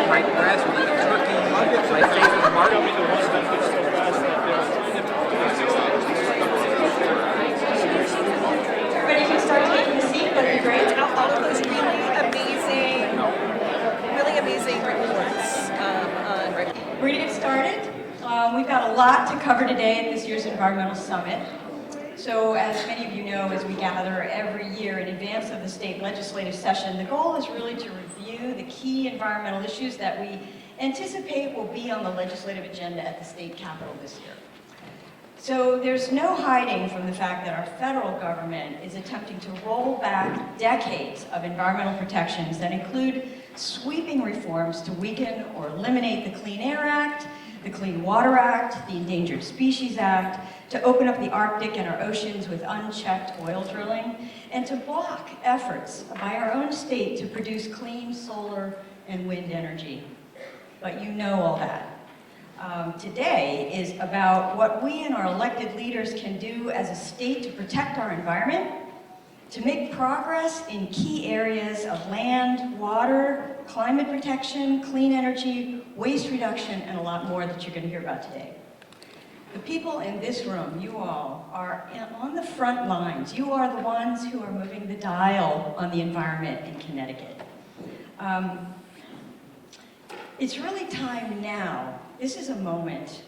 my breast with a turkey, my face was marked. Everybody can start taking a seat, that'd be great. All of those really amazing reports on Ricky. We're going to get started. We've got a lot to cover today at this year's Environmental Summit. So as many of you know, as we gather every year in advance of the state legislative session, the goal is really to review the key environmental issues that we anticipate will be on the legislative agenda at the state capitol this year. So there's no hiding from the fact that our federal government is attempting to roll back decades of environmental protections that include sweeping reforms to weaken or eliminate the Clean Air Act, the Clean Water Act, the Endangered Species Act, to open up the Arctic and our oceans with unchecked oil drilling, and to block efforts by our own state to produce clean solar and wind energy. But you know all that. Today is about what we and our elected leaders can do as a state to protect our environment, to make progress in key areas of land, water, climate protection, clean energy, waste reduction, and a lot more that you're going to hear about today. The people in this room, you all, are on the front lines. You are the ones who are moving the dial on the environment in Connecticut. It's really time now, this is a moment,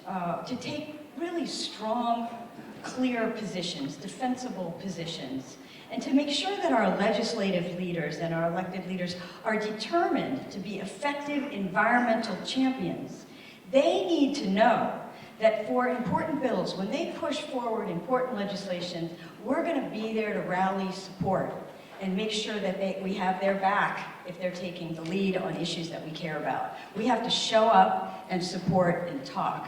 to take really strong, clear positions, defensible positions, and to make sure that our legislative leaders and our elected leaders are determined to be effective environmental champions. They need to know that for important bills, when they push forward important legislation, we're going to be there to rally support and make sure that we have their back if they're taking the lead on issues that we care about. We have to show up and support and talk.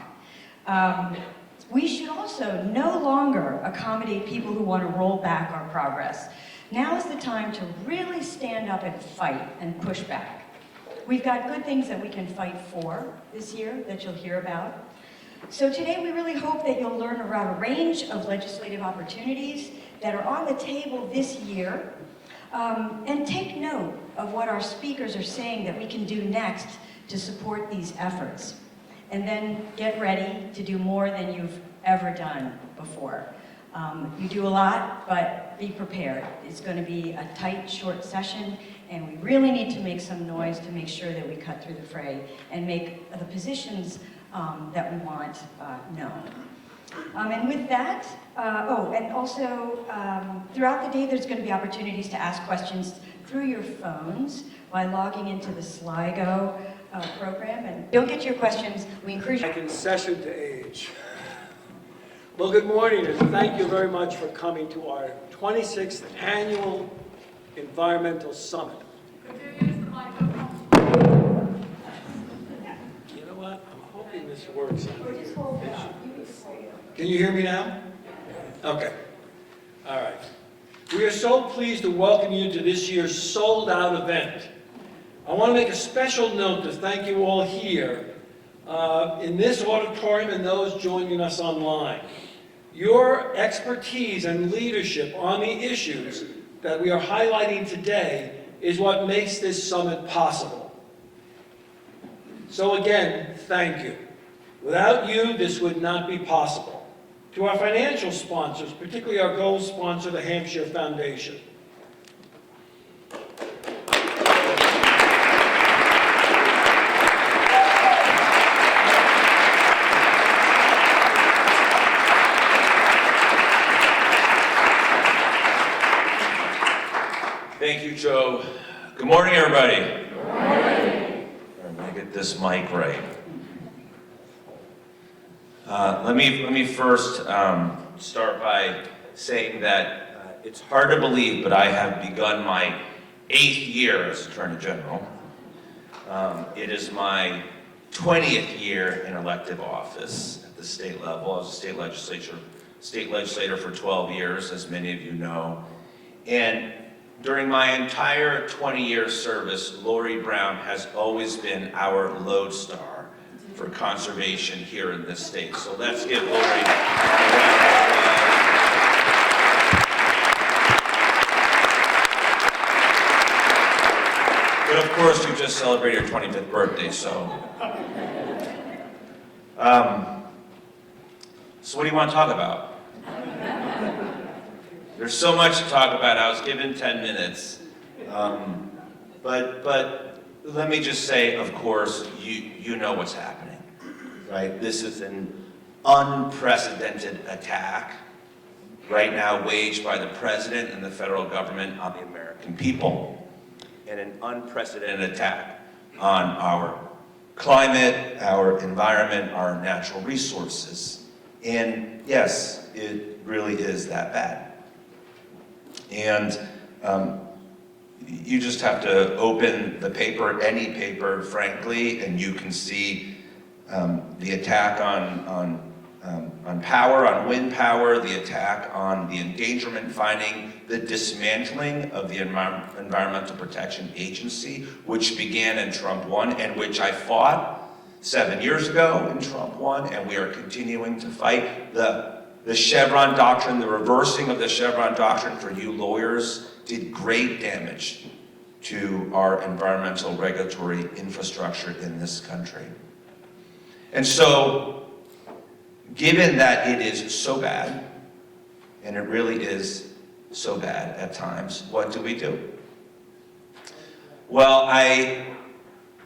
We should also no longer accommodate people who want to roll back our progress. Now is the time to really stand up and fight and push back. We've got good things that we can fight for this year that you'll hear about. So today we really hope that you'll learn about a range of legislative opportunities that are on the table this year, and take note of what our speakers are saying that we can do next to support these efforts. And then get ready to do more than you've ever done before. You do a lot, but be prepared. It's going to be a tight, short session, and we really need to make some noise to make sure that we cut through the fray and make the positions that we want known. And with that, and also throughout the day there's going to be opportunities to ask questions through your phones by logging into the Sligo program, and you'll get your questions. We encourage you. Concession to age. Well, good morning, and thank you very much for coming to our 26th Annual Environmental Summit. You know what? I'm hoping this works. Can you hear me now? Okay. All right. We are so pleased to welcome you to this year's sold-out event. I want to make a special note to thank you all here in this auditorium and those joining us online. Your expertise and leadership on the issues that we are highlighting today is what makes this summit possible. So again, thank you. Without you, this would not be possible. To our financial sponsors, particularly our gold sponsor, the Hampshire Foundation. Thank you, Joe. Good morning, everybody. Good morning. Let me get this mic right. Let me first start by saying that it's hard to believe, but I have begun my 8th year as Attorney General. It is my 20th year in elective office at the state level. I was a state legislator for 12 years, as many of you know. And during my entire 20-year service, Lori Brown has always been our lodestar for conservation here in this state. So let's give Lori a round of applause. But of course, you just celebrated your 25th birthday, so. So what do you want to talk about? There's so much to talk about. I was given 10 minutes. But let me just say, of course, you know what's happening, right? This is an unprecedented attack right now waged by the president and the federal government on the American people, and an unprecedented attack on our climate, our environment, our natural resources. And yes, it really is that bad. And you just have to open the paper, any paper, frankly, and you can see the attack on power, on wind power, the attack on the endangerment finding, the dismantling of the Environmental Protection Agency, which began in Trump 1 and which I fought 7 years ago in Trump 1, and we are continuing to fight. The Chevron doctrine, the reversing of the Chevron doctrine for you lawyers did great damage to our environmental regulatory infrastructure in this country. And so, given that it is so bad, and it really is so bad at times, what do? Well, I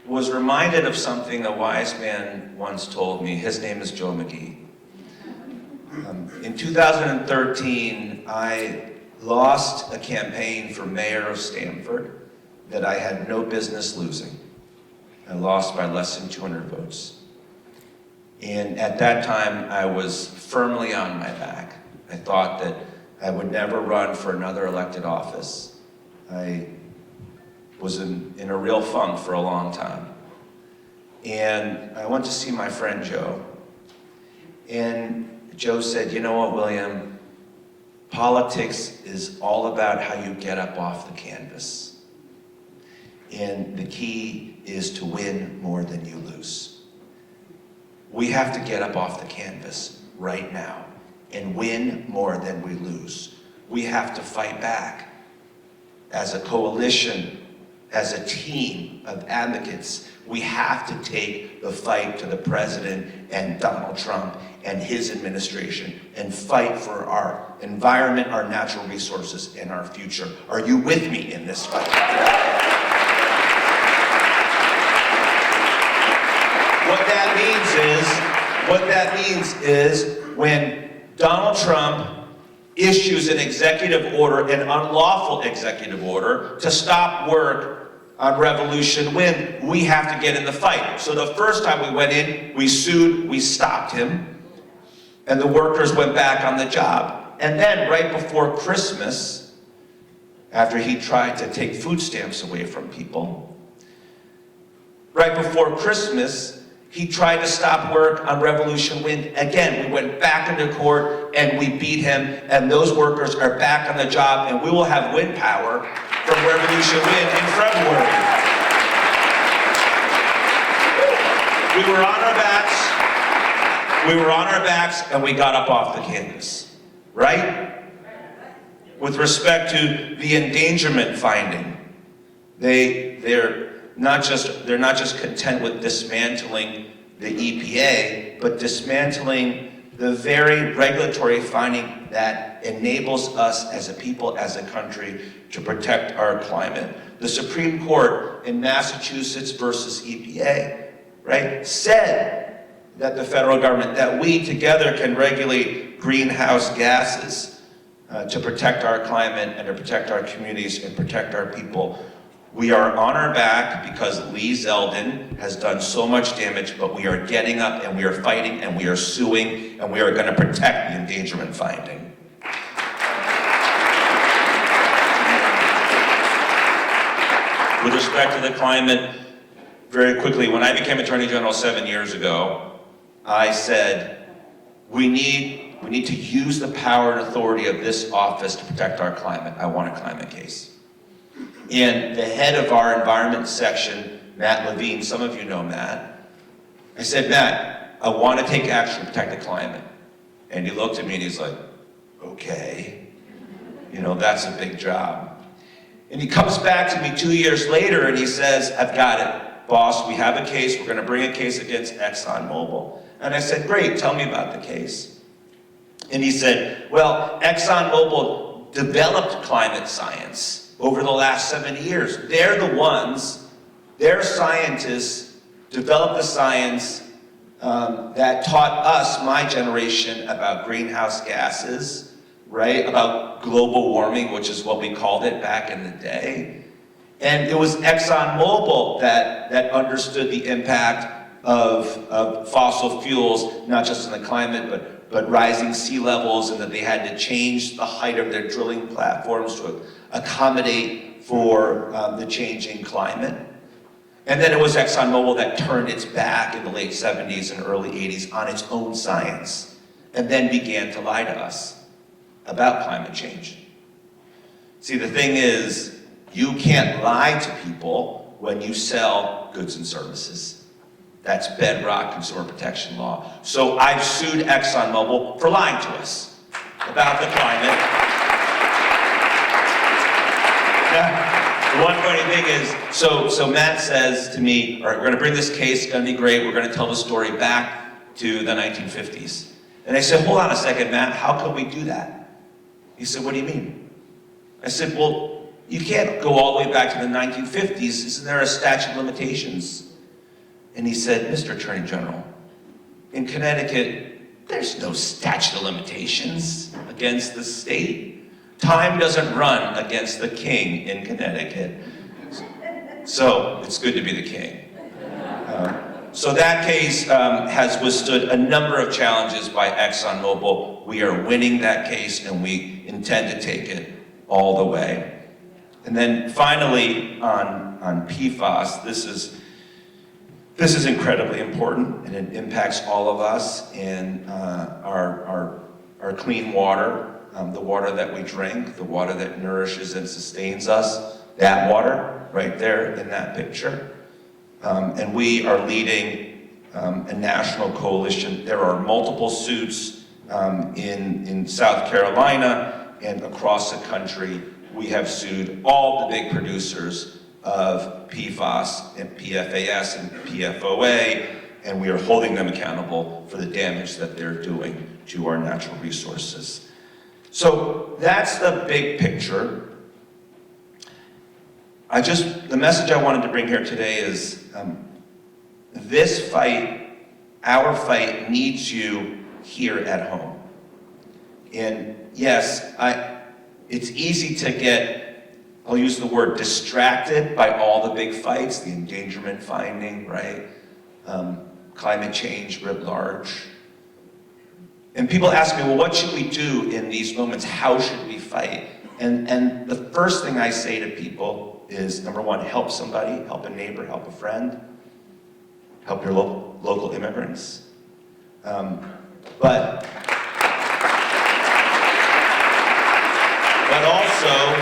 was reminded of something a wise man once told me. His name is Joe McGee. In 2013, I lost a campaign for mayor of Stamford that I had no business losing. I lost by less than 200 votes. And at that time, I was firmly on my back. I thought that I would never run for another elected office. I was in a real funk for a long time. And I went to see my friend Joe. And Joe said, you know what, William? Politics is all about how you get up off the canvas. And the key is to win more than you lose. We have to get up off the canvas right now and win more than we lose. We have to fight back as a coalition, as a team of advocates. We have to take the fight to the president and Donald Trump and his administration and fight for our environment, our natural resources, and our future. Are you with me in this fight? What that means is when Donald Trump issues an executive order, an unlawful executive order, to stop work on Revolution Wind, we have to get in the fight. So the first time we went in, we sued, we stopped him, and the workers went back on the job. And then right before Christmas, after he tried to take food stamps away from people, right before Christmas, he tried to stop work on Revolution Wind. Again, we went back into court and we beat him, and those workers are back on the job, and we will have wind power from Revolution Wind in February. We were on our backs, and we got up off the canvas, right? With respect to the endangerment finding, they're not just content with dismantling the EPA, but dismantling the very regulatory finding that enables us as a people, as a country, to protect our climate. The Supreme Court in Massachusetts versus EPA, right, said that the federal government, that we together can regulate greenhouse gases to protect our climate and to protect our communities and protect our people. We are on our back because Lee Zeldin has done so much damage, but we are getting up and we are fighting and we are suing and we are going to protect the endangerment finding. With respect to the climate, very quickly, when I became Attorney General 7 years ago, I said, we need to use the power and authority of this office to protect our climate. I want a climate case. And the head of our environment section, Matt Levine, some of you know Matt, I said, Matt, I want to take action to protect the climate. And he looked at me and he's like, okay, that's a big job. And he comes back to me 2 years later and he says, I've got it, boss, we have a case, we're gonna bring a case against ExxonMobil. And I said, great, tell me about the case. And he said, well, ExxonMobil developed climate science over the last 7 years. They're the ones, their scientists developed the science that taught us, my generation, about greenhouse gases, right? About global warming, which is what we called it back in the day. And it was ExxonMobil that understood the impact of fossil fuels, not just in the climate, but rising sea levels, and that they had to change the height of their drilling platforms to accommodate for the changing climate. And then it was ExxonMobil that turned its back in the late 70s and early 80s on its own science, and then began to lie to us about climate change. See, the thing is, you can't lie to people when you sell goods and services. That's bedrock consumer protection law. So I've sued ExxonMobil for lying to us about the climate. The one funny thing is, so Matt says to me, all right, we're gonna bring this case, it's gonna be great, we're gonna tell the story back to the 1950s. And I said, hold on a second, Matt, how can we do that? He said, what do you mean? I said, well, you can't go all the way back to the 1950s, isn't there a statute of limitations? And he said, Mr. Attorney General, in Connecticut, there's no statute of limitations against the state. Time doesn't run against the king in Connecticut. So it's good to be the king. So that case has withstood a number of challenges by ExxonMobil. We are winning that case and we intend to take it all the way. And then finally on PFAS, this is incredibly important, and it impacts all of us in our clean water, the water that we drink, the water that nourishes and sustains us, that water right there in that picture. And we are leading a national coalition. There are multiple suits in South Carolina and across the country. We have sued all the big producers of PFAS and PFAS and PFOA, and we are holding them accountable for the damage that they're doing to our natural resources. So that's the big picture. The message I wanted to bring here today is this fight, our fight, needs you here at home. And yes, it's easy to get, I'll use the word distracted by all the big fights, the endangerment finding, right? Climate change writ large. And people ask me, well, what should we do in these moments? How should we fight? And the first thing I say to people is, number one, help somebody, help a neighbor, help a friend, help your local immigrants. But also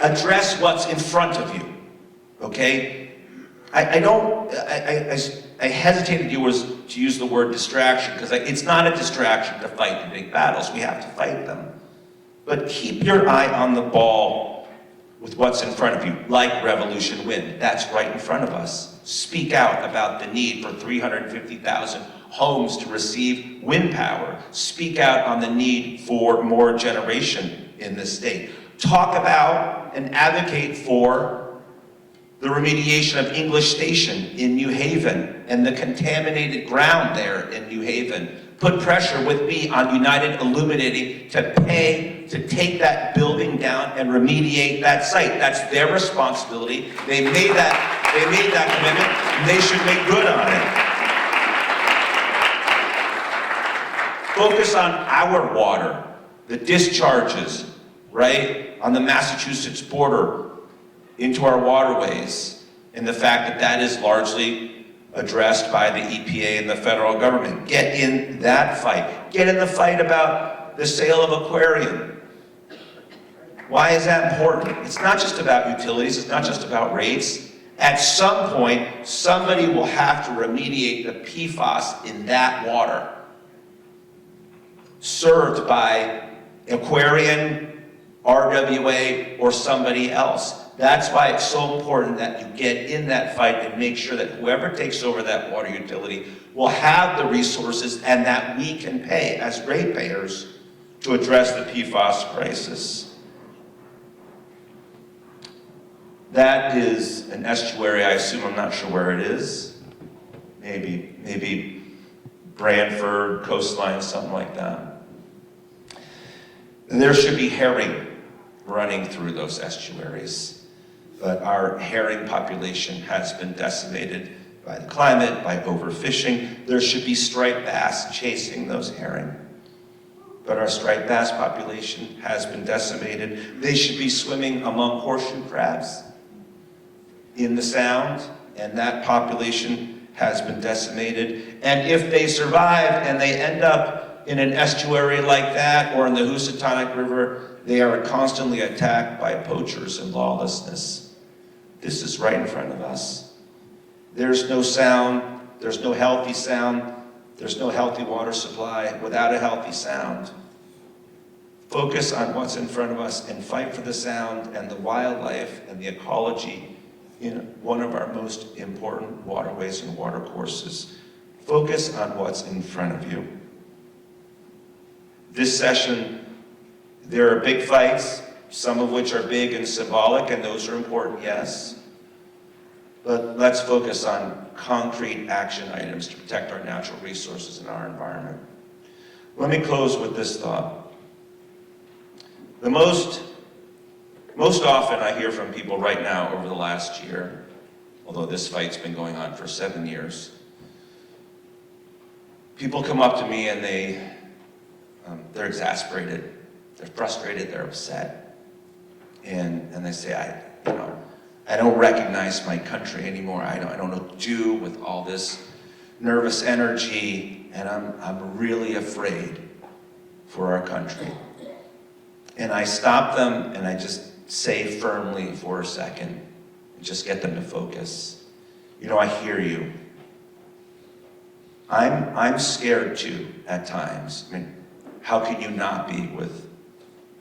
address what's in front of you, okay? I hesitated to use the word distraction, because it's not a distraction to fight the big battles. We have to fight them. But keep your eye on the ball with what's in front of you, like Revolution Wind. That's right in front of us. Speak out about the need for 350,000 homes to receive wind power. Speak out on the need for more generation in this state. Talk about and advocate for the remediation of English Station in New Haven and the contaminated ground there in New Haven. Put pressure with me on United Illuminating to pay to take that building down and remediate that site. That's their responsibility. They made that commitment, and they should make good on it. Focus on our water, the discharges, right, on the Massachusetts border into our waterways, and the fact that that is largely addressed by the EPA and the federal government. Get in that fight. Get in the fight about the sale of Aquarium. Why is that important? It's not just about utilities, it's not just about rates. At some point, somebody will have to remediate the PFAS in that water served by Aquarium, RWA, or somebody else. That's why it's so important that you get in that fight and make sure that whoever takes over that water utility will have the resources and that we can pay as ratepayers to address the PFAS crisis. That is an estuary, I assume, I'm not sure where it is. Maybe Brantford, coastline, something like that. And there should be herring running through those estuaries. But our herring population has been decimated by the climate, by overfishing. There should be striped bass chasing those herring. But our striped bass population has been decimated. They should be swimming among horseshoe crabs in the Sound, and that population has been decimated. And if they survive and they end up in an estuary like that or in the Housatonic River, they are constantly attacked by poachers and lawlessness. This is right in front of us. There's no Sound, there's no healthy Sound, there's no healthy water supply without a healthy Sound. Focus on what's in front of us and fight for the Sound and the wildlife and the ecology in one of our most important waterways and watercourses. Focus on what's in front of you. This session, there are big fights, some of which are big and symbolic, and those are important, yes. But let's focus on concrete action items to protect our natural resources and our environment. Let me close with this thought. Most often I hear from people right now over the last year, although this fight's been going on for 7 years, people come up to me and they're exasperated, they're frustrated, they're upset. And they say, I don't recognize my country anymore. I don't know what to do with all this nervous energy, and I'm really afraid for our country. And I stop them and I just say firmly for a second, and just get them to focus. I hear you. I'm scared too at times. How can you not be with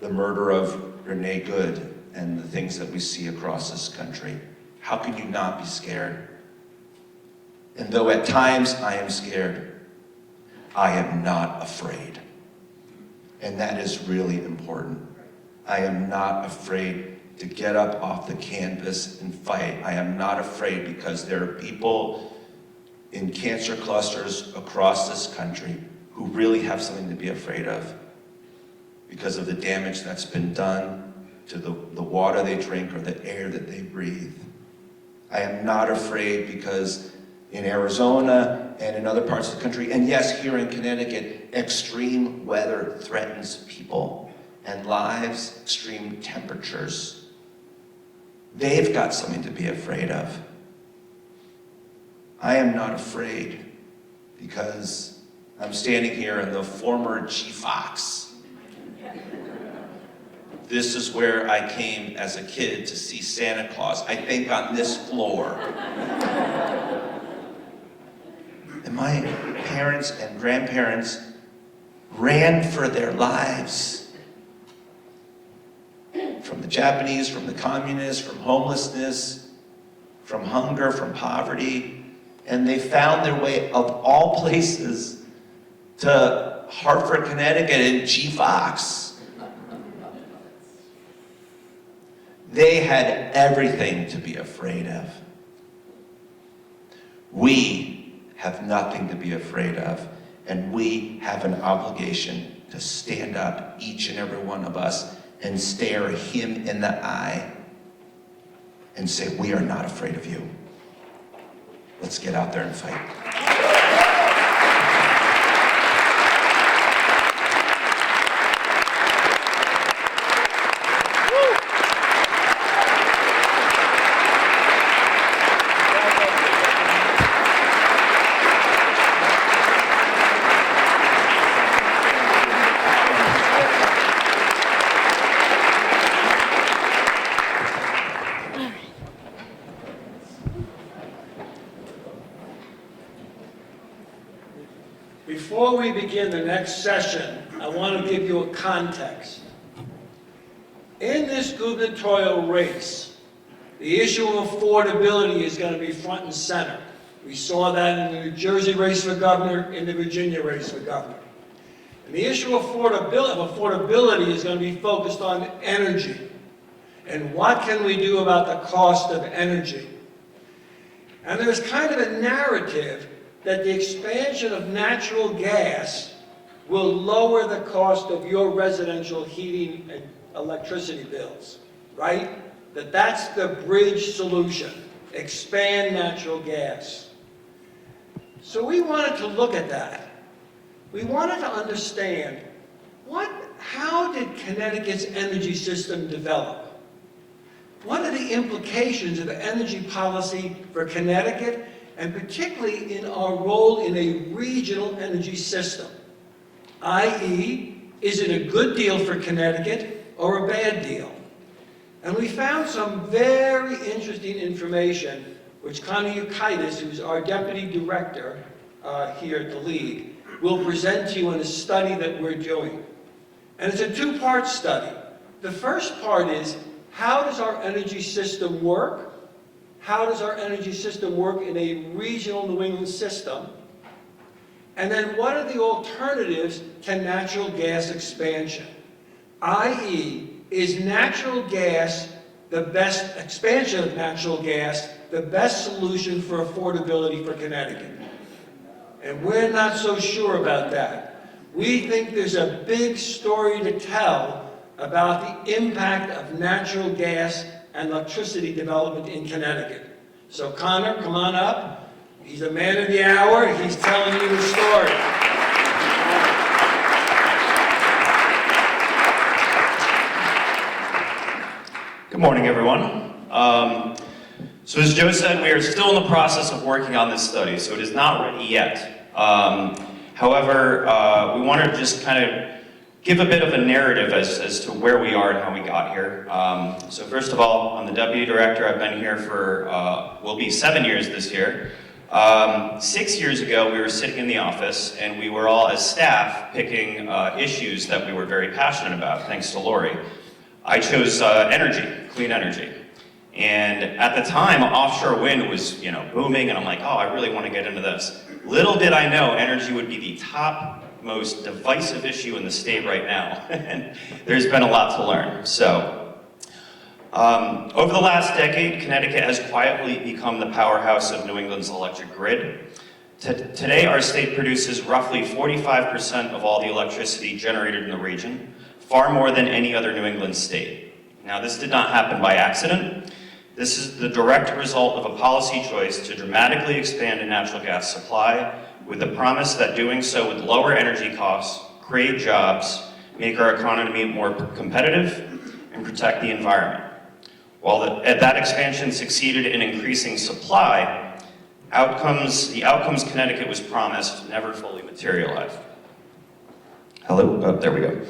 the murder of Renee Good and the things that we see across this country? How can you not be scared? And though at times I am scared, I am not afraid. And that is really important. I am not afraid to get up off the canvas and fight. I am not afraid because there are people in cancer clusters across this country who really have something to be afraid of because of the damage that's been done to the water they drink or the air that they breathe. I am not afraid because in Arizona and in other parts of the country, and yes, here in Connecticut, extreme weather threatens people and lives, extreme temperatures. They've got something to be afraid of. I am not afraid because I'm standing here in the former GFOX. This is where I came as a kid to see Santa Claus, I think on this floor. And my parents and grandparents ran for their lives. From the Japanese, from the communists, from homelessness, from hunger, from poverty. And they found their way, of all places, to Hartford, Connecticut and GFOX. They had everything to be afraid of. We have nothing to be afraid of, and we have an obligation to stand up, each and every one of us, and stare him in the eye and say, we are not afraid of you. Let's get out there and fight. Before we begin the next session, I want to give you a context. In this gubernatorial race, the issue of affordability is going to be front and center. We saw that in the New Jersey race for governor, in the Virginia race for governor. And the issue of affordability is going to be focused on energy. And what can we do about the cost of energy? And there's kind of a narrative that the expansion of natural gas will lower the cost of your residential heating and electricity bills, right? That's the bridge solution, expand natural gas. So we wanted to look at that. We wanted to understand how did Connecticut's energy system develop? What are the implications of energy policy for Connecticut, and particularly in our role in a regional energy system? i.e., is it a good deal for Connecticut or a bad deal? And we found some very interesting information, which Connie Ukaitis, who's our deputy director here at the League, will present to you in a study that we're doing. And it's a two-part study. The first part is, how does our energy system work? How does our energy system work in a regional New England system? And then what are the alternatives to natural gas expansion? i.e., is natural gas the best expansion of natural gas, the best solution for affordability for Connecticut? And we're not so sure about that. We think there's a big story to tell about the impact of natural gas and electricity development in Connecticut. So Connor, come on up. He's a man of the hour. He's telling you the story. Good morning, everyone. So as Joe said, we are still in the process of working on this study, so it is not ready yet. However, we wanted to just kind of give a bit of a narrative as to where we are and how we got here. So first of all, I'm the deputy director. I've been here for, will be 7 years this year. 6 years ago, we were sitting in the office and we were all, as staff, picking issues that we were very passionate about, thanks to Lori. I chose energy, clean energy. And at the time, offshore wind was, booming, and I'm like, oh, I really want to get into this. Little did I know energy would be the top most divisive issue in the state right now. And there's been a lot to learn. So, over the last decade, Connecticut has quietly become the powerhouse of New England's electric grid. Today, our state produces roughly 45% of all the electricity generated in the region, far more than any other New England state. Now, this did not happen by accident. This is the direct result of a policy choice to dramatically expand a natural gas supply, with the promise that doing so would lower energy costs, create jobs, make our economy more competitive, and protect the environment. While that expansion succeeded in increasing supply, the outcomes Connecticut was promised never fully materialized. Hello? Oh, there we go.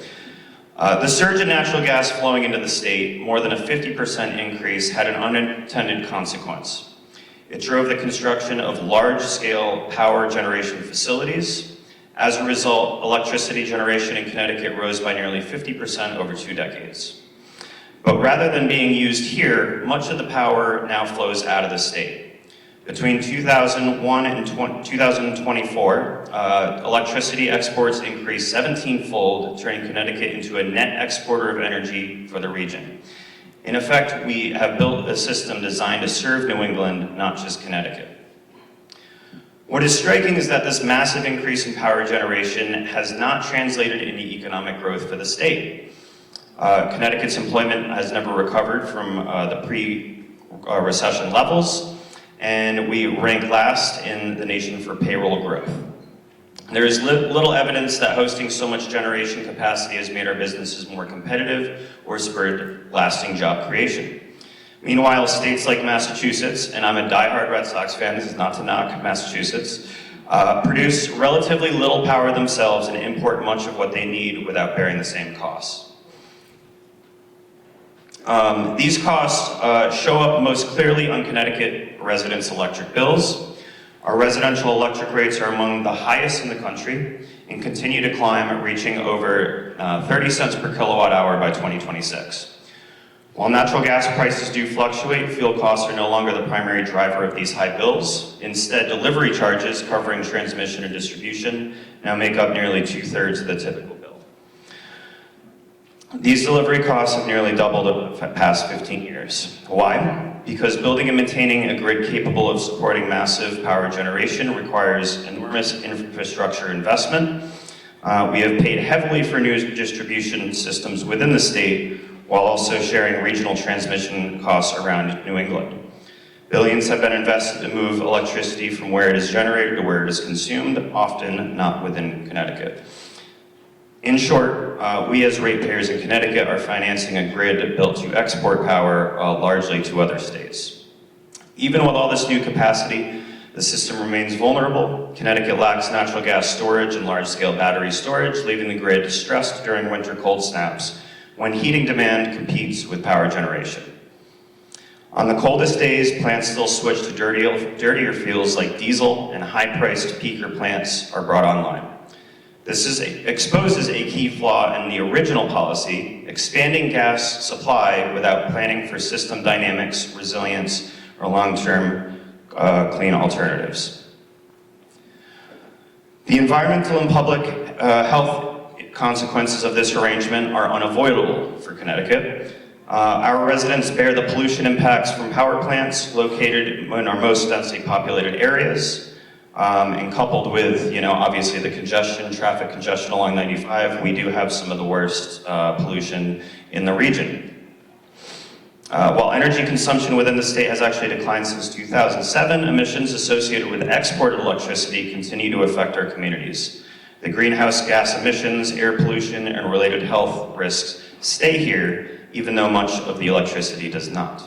The surge in natural gas flowing into the state, more than a 50% increase, had an unintended consequence. It drove the construction of large-scale power generation facilities. As a result, electricity generation in Connecticut rose by nearly 50% over 2 decades. But rather than being used here, much of the power now flows out of the state. Between 2001 and 2024, electricity exports increased 17-fold, turning Connecticut into a net exporter of energy for the region. In effect, we have built a system designed to serve New England, not just Connecticut. What is striking is that this massive increase in power generation has not translated into economic growth for the state. Connecticut's employment has never recovered from the pre-recession levels, and we rank last in the nation for payroll growth. There is little evidence that hosting so much generation capacity has made our businesses more competitive or spurred lasting job creation. Meanwhile, states like Massachusetts, and I'm a diehard Red Sox fan, this is not to knock Massachusetts, produce relatively little power themselves and import much of what they need without bearing the same costs. These costs show up most clearly on Connecticut residents' electric bills. Our residential electric rates are among the highest in the country and continue to climb, reaching over 30 cents per kilowatt hour by 2026. While natural gas prices do fluctuate, fuel costs are no longer the primary driver of these high bills. Instead, delivery charges covering transmission and distribution now make up nearly 2/3 of the typical bill. These delivery costs have nearly doubled over the past 15 years. Why? Because building and maintaining a grid capable of supporting massive power generation requires enormous infrastructure investment. We have paid heavily for new distribution systems within the state, while also sharing regional transmission costs around New England. Billions have been invested to move electricity from where it is generated to where it is consumed, often not within Connecticut. In short, we as ratepayers in Connecticut are financing a grid built to export power largely to other states. Even with all this new capacity, the system remains vulnerable. Connecticut lacks natural gas storage and large-scale battery storage, leaving the grid stressed during winter cold snaps, when heating demand competes with power generation. On the coldest days, plants still switch to dirtier fuels like diesel, and high-priced peaker plants are brought online. This exposes a key flaw in the original policy, expanding gas supply without planning for system dynamics, resilience, or long-term clean alternatives. The environmental and public health consequences of this arrangement are unavoidable for Connecticut. Our residents bear the pollution impacts from power plants located in our most densely populated areas, and coupled with, obviously the traffic congestion along 95, we do have some of the worst pollution in the region. While energy consumption within the state has actually declined since 2007, emissions associated with exported electricity continue to affect our communities. The greenhouse gas emissions, air pollution, and related health risks stay here, even though much of the electricity does not.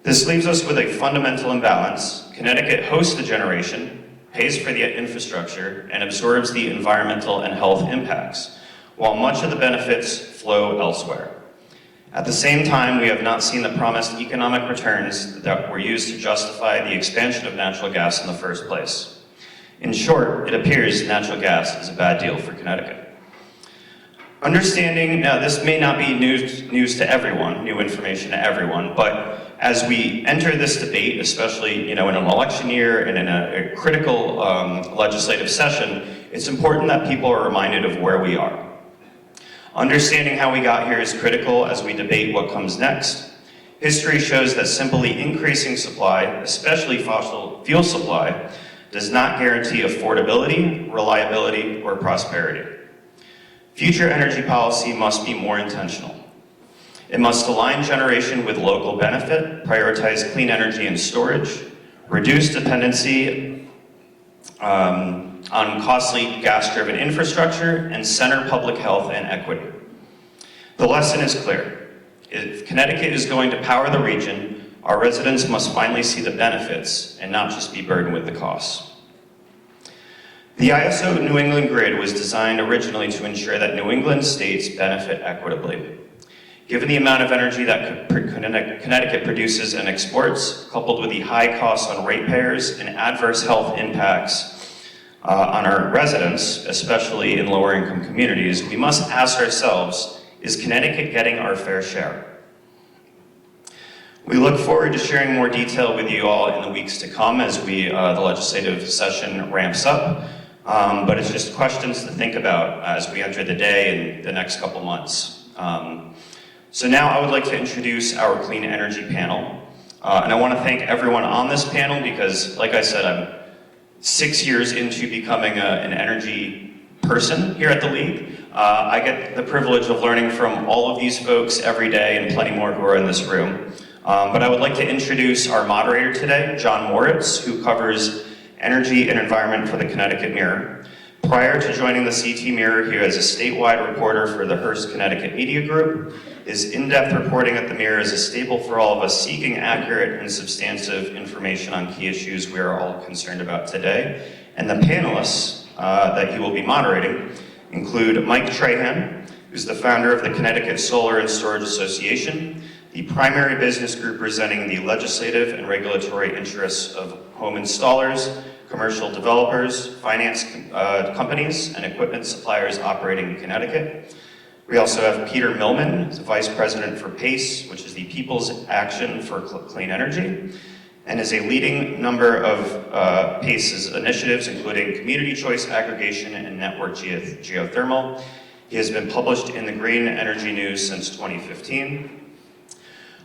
This leaves us with a fundamental imbalance. Connecticut hosts the generation, pays for the infrastructure, and absorbs the environmental and health impacts, while much of the benefits flow elsewhere. At the same time, we have not seen the promised economic returns that were used to justify the expansion of natural gas in the first place. In short, it appears natural gas is a bad deal for Connecticut. Understanding, now this may not be news to everyone, new information to everyone, but as we enter this debate, especially in an election year and in a critical legislative session, it's important that people are reminded of where we are. Understanding how we got here is critical as we debate what comes next. History shows that simply increasing supply, especially fossil fuel supply, does not guarantee affordability, reliability, or prosperity. Future energy policy must be more intentional. It must align generation with local benefit, prioritize clean energy and storage, reduce dependency on costly gas-driven infrastructure, and center public health and equity. The lesson is clear. If Connecticut is going to power the region, our residents must finally see the benefits and not just be burdened with the costs. The ISO New England Grid was designed originally to ensure that New England states benefit equitably. Given the amount of energy that Connecticut produces and exports, coupled with the high costs on ratepayers and adverse health impacts on our residents, especially in lower income communities, we must ask ourselves, is Connecticut getting our fair share? We look forward to sharing more detail with you all in the weeks to come as the legislative session ramps up. But it's just questions to think about as we enter the day and the next couple months. So now I would like to introduce our clean energy panel. And I want to thank everyone on this panel because, like I said, I'm 6 years into becoming an energy person here at the League. I get the privilege of learning from all of these folks every day and plenty more who are in this room. But I would like to introduce our moderator today, John Moritz, who covers energy and environment for the Connecticut Mirror. Prior to joining the CT Mirror, he was a statewide reporter for the Hearst Connecticut Media Group. His in-depth reporting at the Mirror is a staple for all of us seeking accurate and substantive information on key issues we are all concerned about today. And the panelists that he will be moderating include Mike Trahan, who's the founder of the Connecticut Solar and Storage Association, the primary business group presenting the legislative and regulatory interests of home installers, commercial developers, finance companies, and equipment suppliers operating in Connecticut. We also have Peter Millman, who's the Vice President for PACE, which is the People's Action for Clean Energy, and is a leading number of PACE's initiatives, including community choice aggregation and network geothermal. He has been published in the Green Energy News since 2015.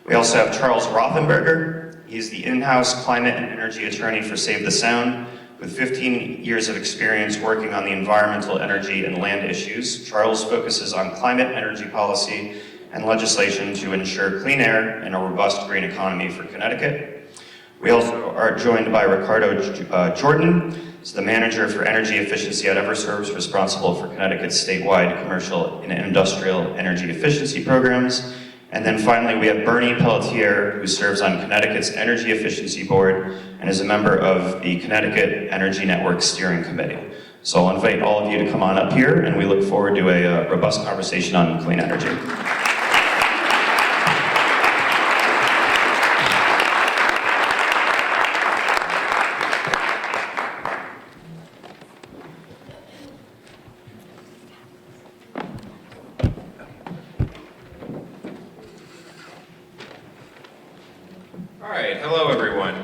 We also have Charles Rothenberger. He's the in-house climate and energy attorney for Save the Sound, with 15 years of experience working on the environmental, energy, and land issues. Charles focuses on climate, energy policy, and legislation to ensure clean air and a robust green economy for Connecticut. We also are joined by Ricardo Jordan. He's the manager for energy efficiency at Eversource, responsible for Connecticut's statewide commercial and industrial energy efficiency programs. And then finally, we have Bernie Pelletier, who serves on Connecticut's Energy Efficiency Board and is a member of the Connecticut Energy Network Steering Committee. So I'll invite all of you to come on up here, and we look forward to a robust conversation on clean energy. All right, hello everyone.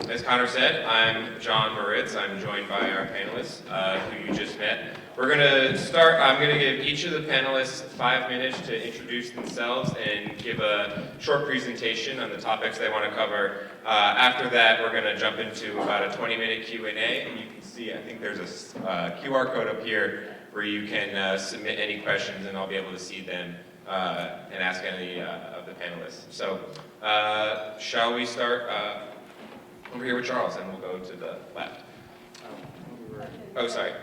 As Connor said, I'm John Moritz. I'm joined by our panelists who you just met. We're going to start, I'm going to give each of the panelists 5 minutes to introduce themselves and give a short presentation on the topics they want to cover. After that, we're going to jump into about a 20-minute Q&A, and you can see, I think there's a QR code up here where you can submit any questions, and I'll be able to see them and ask any of the panelists. So, shall we start over here with Charles, and we'll go to the left. Oh, sorry.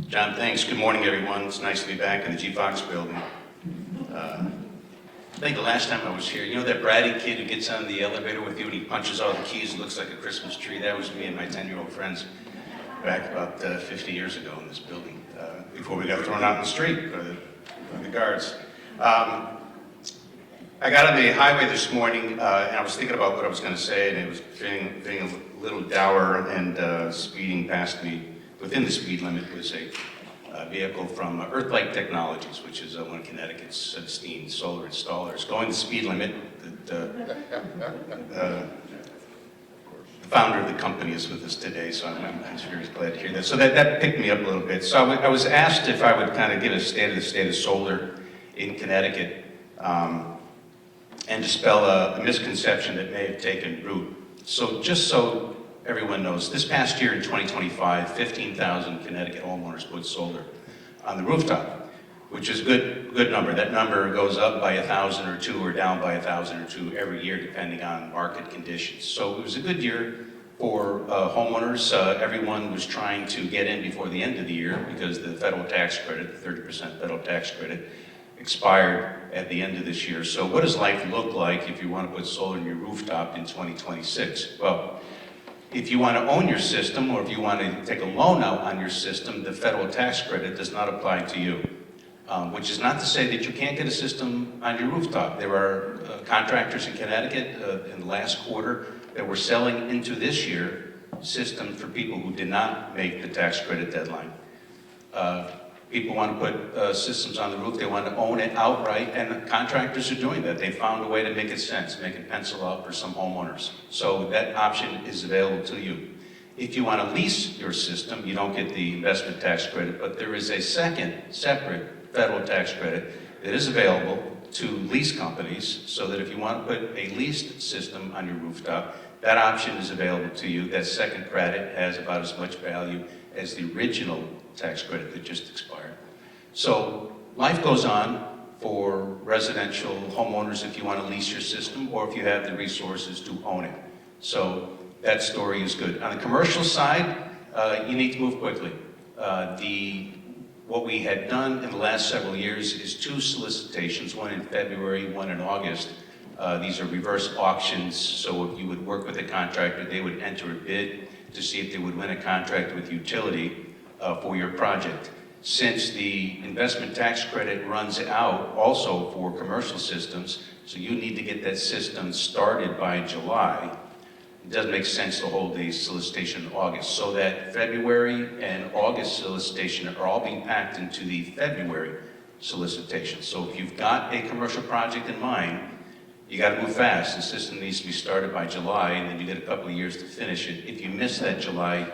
John, thanks. Good morning, everyone. It's nice to be back in the G. Fox building. I think the last time I was here, you know that bratty kid who gets on the elevator with you and he punches all the keys and looks like a Christmas tree? That was me and my 10-year-old friends back about 50 years ago in this building, before we got thrown out in the street by the guards. I got on the highway this morning, and I was thinking about what I was going to say, and it was feeling a little dour, and speeding past me within the speed limit was a vehicle from Earthlike Technologies, which is one of Connecticut's esteemed solar installers. Going the speed limit, the founder of the company is with us today, so I'm very glad to hear that. So that picked me up a little bit. So I was asked if I would kind of give a state of solar in Connecticut, and dispel a misconception that may have taken root. So just so everyone knows, this past year in 2025, 15,000 Connecticut homeowners put solar on the rooftop, which is a good number. That number goes up by 1,000 or 2 or down by 1,000 or 2 every year, depending on market conditions. So it was a good year for homeowners. Everyone was trying to get in before the end of the year because the federal tax credit, the 30% federal tax credit, expired at the end of this year. So what does life look like if you want to put solar on your rooftop in 2026? Well, if you want to own your system, or if you want to take a loan out on your system, the federal tax credit does not apply to you. Which is not to say that you can't get a system on your rooftop. There are contractors in Connecticut in the last quarter that were selling into this year systems for people who did not make the tax credit deadline. People want to put systems on the roof, they want to own it outright, and contractors are doing that. They found a way to make it sense, make it pencil out for some homeowners. So that option is available to you. If you want to lease your system, you don't get the investment tax credit, but there is a second, separate federal tax credit that is available to lease companies, so that if you want to put a leased system on your rooftop, that option is available to you. That second credit has about as much value as the original tax credit that just expired. So life goes on for residential homeowners if you want to lease your system, or if you have the resources to own it. So that story is good. On the commercial side, you need to move quickly. What we had done in the last several years is 2 solicitations, one in February, one in August. These are reverse auctions, so if you would work with a contractor, they would enter a bid to see if they would win a contract with utility for your project. Since the investment tax credit runs out also for commercial systems, so you need to get that system started by July, it doesn't make sense to hold the solicitation in August. So that February and August solicitation are all being packed into the February solicitation. So if you've got a commercial project in mind, you got to move fast. The system needs to be started by July, and then you get a couple of years to finish it. If you miss that July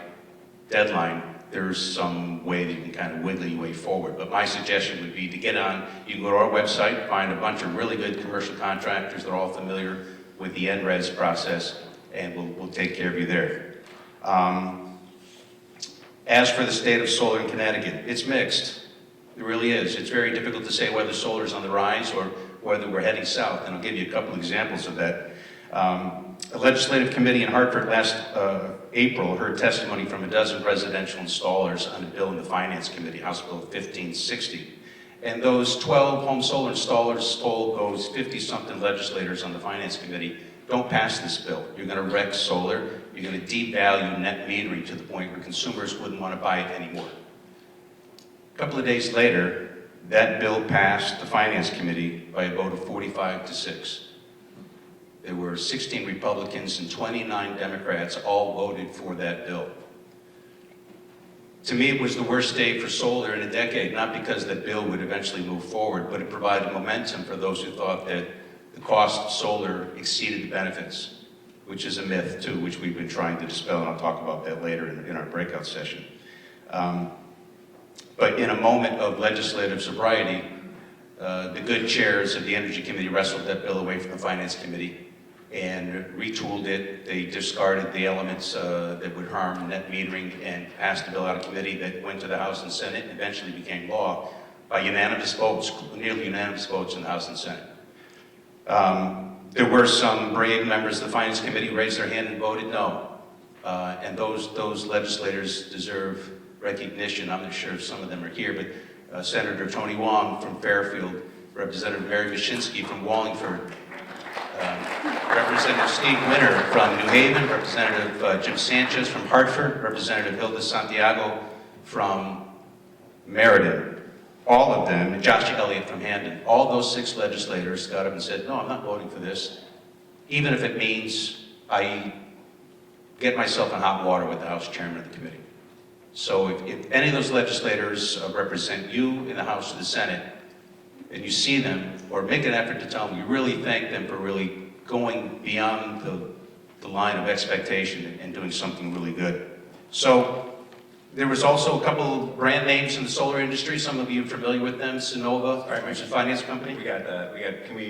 deadline, there's some way that you can kind of wiggle your way forward. But my suggestion would be to get on, you can go to our website, find a bunch of really good commercial contractors that are all familiar with the NRES process, and we'll take care of you there. As for the state of solar in Connecticut, it's mixed. It really is. It's very difficult to say whether solar is on the rise or whether we're heading south, and I'll give you a couple examples of that. A legislative committee in Hartford last April heard testimony from a dozen residential installers on a bill in the Finance Committee, House Bill 1560. And those 12 home solar installers told those 50-something legislators on the Finance Committee, don't pass this bill. You're going to wreck solar. You're going to devalue net metering to the point where consumers wouldn't want to buy it anymore. A couple of days later, that bill passed the Finance Committee by a vote of 45-6. There were 16 Republicans and 29 Democrats all voted for that bill. To me, it was the worst day for solar in a decade, not because that bill would eventually move forward, but it provided momentum for those who thought that the cost of solar exceeded the benefits, which is a myth too, which we've been trying to dispel, and I'll talk about that later in our breakout session. But in a moment of legislative sobriety, the good chairs of the Energy Committee wrestled that bill away from the Finance Committee and retooled it. They discarded the elements that would harm net metering and passed the bill out of committee that went to the House and Senate and eventually became law by unanimous votes, nearly unanimous votes in the House and Senate. There were some brave members of the Finance Committee who raised their hand and voted no. And those legislators deserve recognition. I'm not sure if some of them are here, but Senator Tony Wong from Fairfield, Representative Mary Wyszynski from Wallingford, Representative Steve Winter from New Haven, Representative Jim Sanchez from Hartford, Representative Hilda Santiago from Meriden. All of them, and Josh Elliott from Hamden, all those 6 legislators got up and said, no, I'm not voting for this, even if it means I get myself in hot water with the House Chairman of the committee. So if any of those legislators represent you in the House or the Senate, and you see them, or make an effort to tell them you really thank them for really going beyond the line of expectation and doing something really good. So there was also a couple of brand names in the solar industry. Some of you are familiar with them. Sonova, which is a finance company. Can we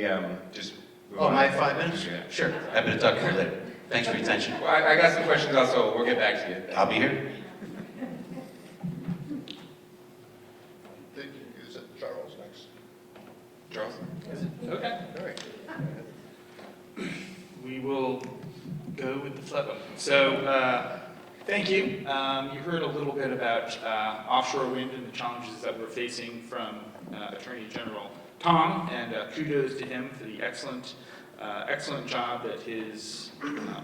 just move Oh, on? my 5 minutes? Yeah. Sure. Happy to talk to you later. Thanks for your attention. Well, I got some questions also. We'll get back to you. I'll be here. Is it Charles next? Charles? Okay. All right. We will go with the flow. So, thank you. You heard a little bit about offshore wind and the challenges that we're facing from Attorney General Tom, and kudos to him for the excellent job that his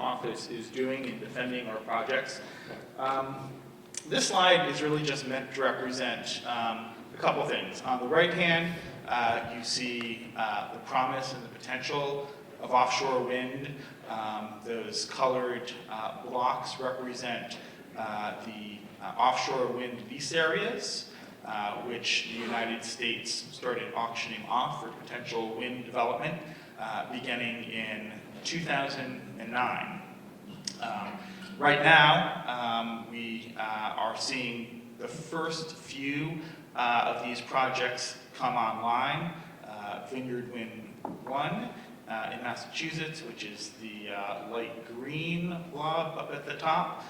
office is doing in defending our projects. This slide is really just meant to represent a couple things. On the right hand, you see the promise and the potential of offshore wind. Those colored blocks represent the offshore wind lease areas, which the United States started auctioning off for potential wind development beginning in 2009. Right now, we are seeing the first few of these projects come online. Vineyard Wind 1 in Massachusetts, which is the light green blob up at the top,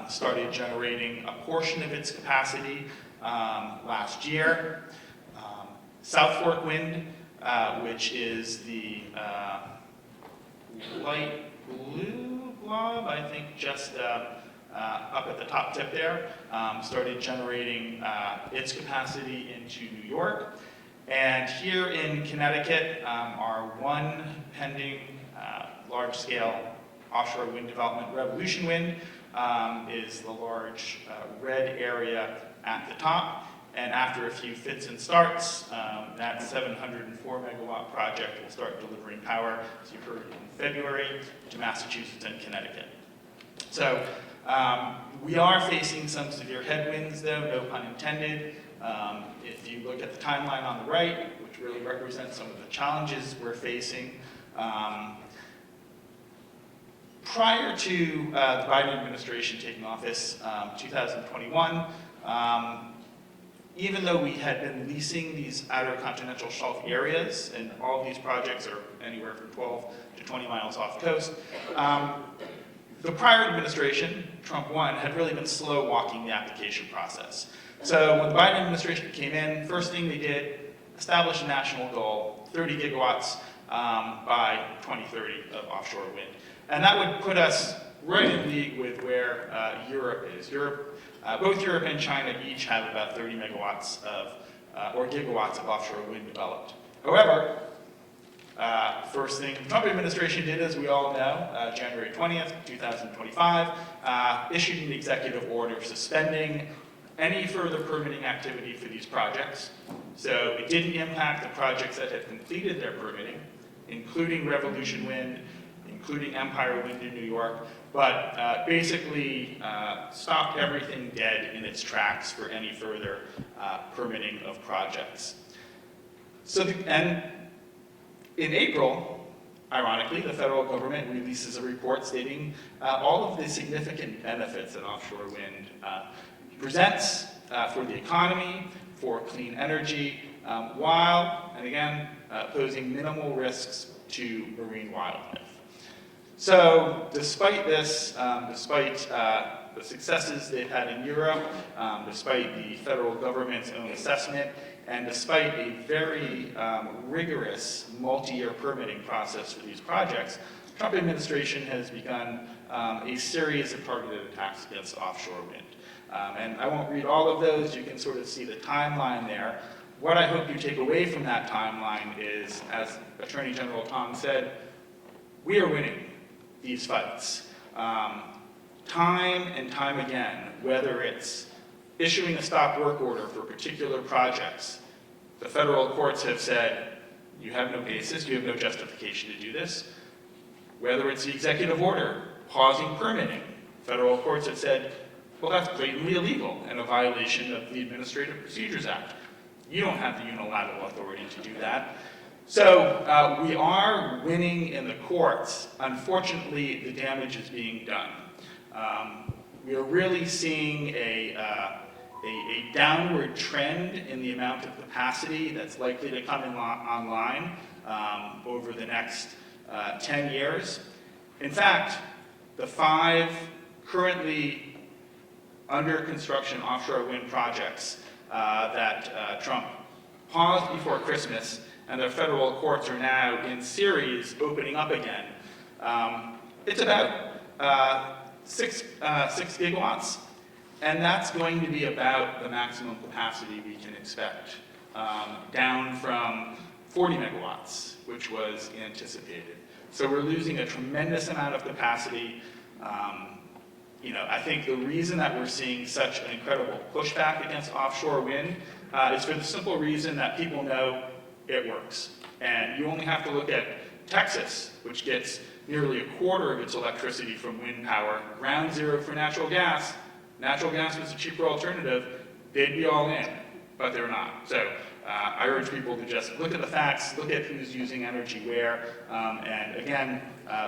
started generating a portion of its capacity last year. South Fork Wind, which is the light blue blob, I think just up at the top tip there, started generating its capacity into New York. And here in Connecticut, our one pending large-scale offshore wind development, Revolution Wind, is the large red area at the top. And after a few fits and starts, that 704 megawatt project will start delivering power, as you heard, in February to Massachusetts and Connecticut. So we are facing some severe headwinds, though, no pun intended. If you look at the timeline on the right, which really represents some of the challenges we're facing, prior to the Biden administration taking office, 2021, even though we had been leasing these outer continental shelf areas, and all these projects are anywhere from 12 to 20 miles off the coast, the prior administration, Trump 1, had really been slow walking the application process. So when the Biden administration came in, first thing they did, establish a national goal, 30 gigawatts by 2030 of offshore wind. And that would put us right in league with where Europe is. Both Europe and China each have about 30 megawatts of, or gigawatts of offshore wind developed. However, first thing the Trump administration did, as we all know, January 20th, 2025, issued an executive order suspending any further permitting activity for these projects. So it didn't impact the projects that had completed their permitting, including Revolution Wind, including Empire Wind in New York, but basically stopped everything dead in its tracks for any further permitting of projects. And in April, ironically, the federal government releases a report stating all of the significant benefits that offshore wind presents for the economy, for clean energy, while, and again, posing minimal risks to marine wildlife. So despite this, despite the successes they've had in Europe, despite the federal government's own assessment, and despite a very rigorous multi-year permitting process for these projects, the Trump administration has begun a series of targeted attacks against offshore wind. And I won't read all of those, you can sort of see the timeline there. What I hope you take away from that timeline is, as Attorney General Tong said, we are winning these fights. Time and time again, whether it's issuing a stop work order for particular projects, the federal courts have said, you have no basis, you have no justification to do this. Whether it's the executive order pausing permitting, federal courts have said, well, that's blatantly illegal and a violation of the Administrative Procedures Act. You don't have the unilateral authority to do that. So we are winning in the courts. Unfortunately, the damage is being done. We are really seeing a downward trend in the amount of capacity that's likely to come online over the next 10 years. In fact, the 5 currently under construction offshore wind projects that Trump paused before Christmas, and the federal courts are now in series opening up again. It's about 6 gigawatts, and that's going to be about the maximum capacity we can expect, down from 40 megawatts, which was anticipated. So we're losing a tremendous amount of capacity. I think the reason that we're seeing such an incredible pushback against offshore wind is for the simple reason that people know it works. And you only have to look at Texas, which gets nearly a quarter of its electricity from wind power, ground zero for natural gas. Natural gas was a cheaper alternative. They'd be all in, but they're not. So I urge people to just look at the facts, look at who's using energy where, and again,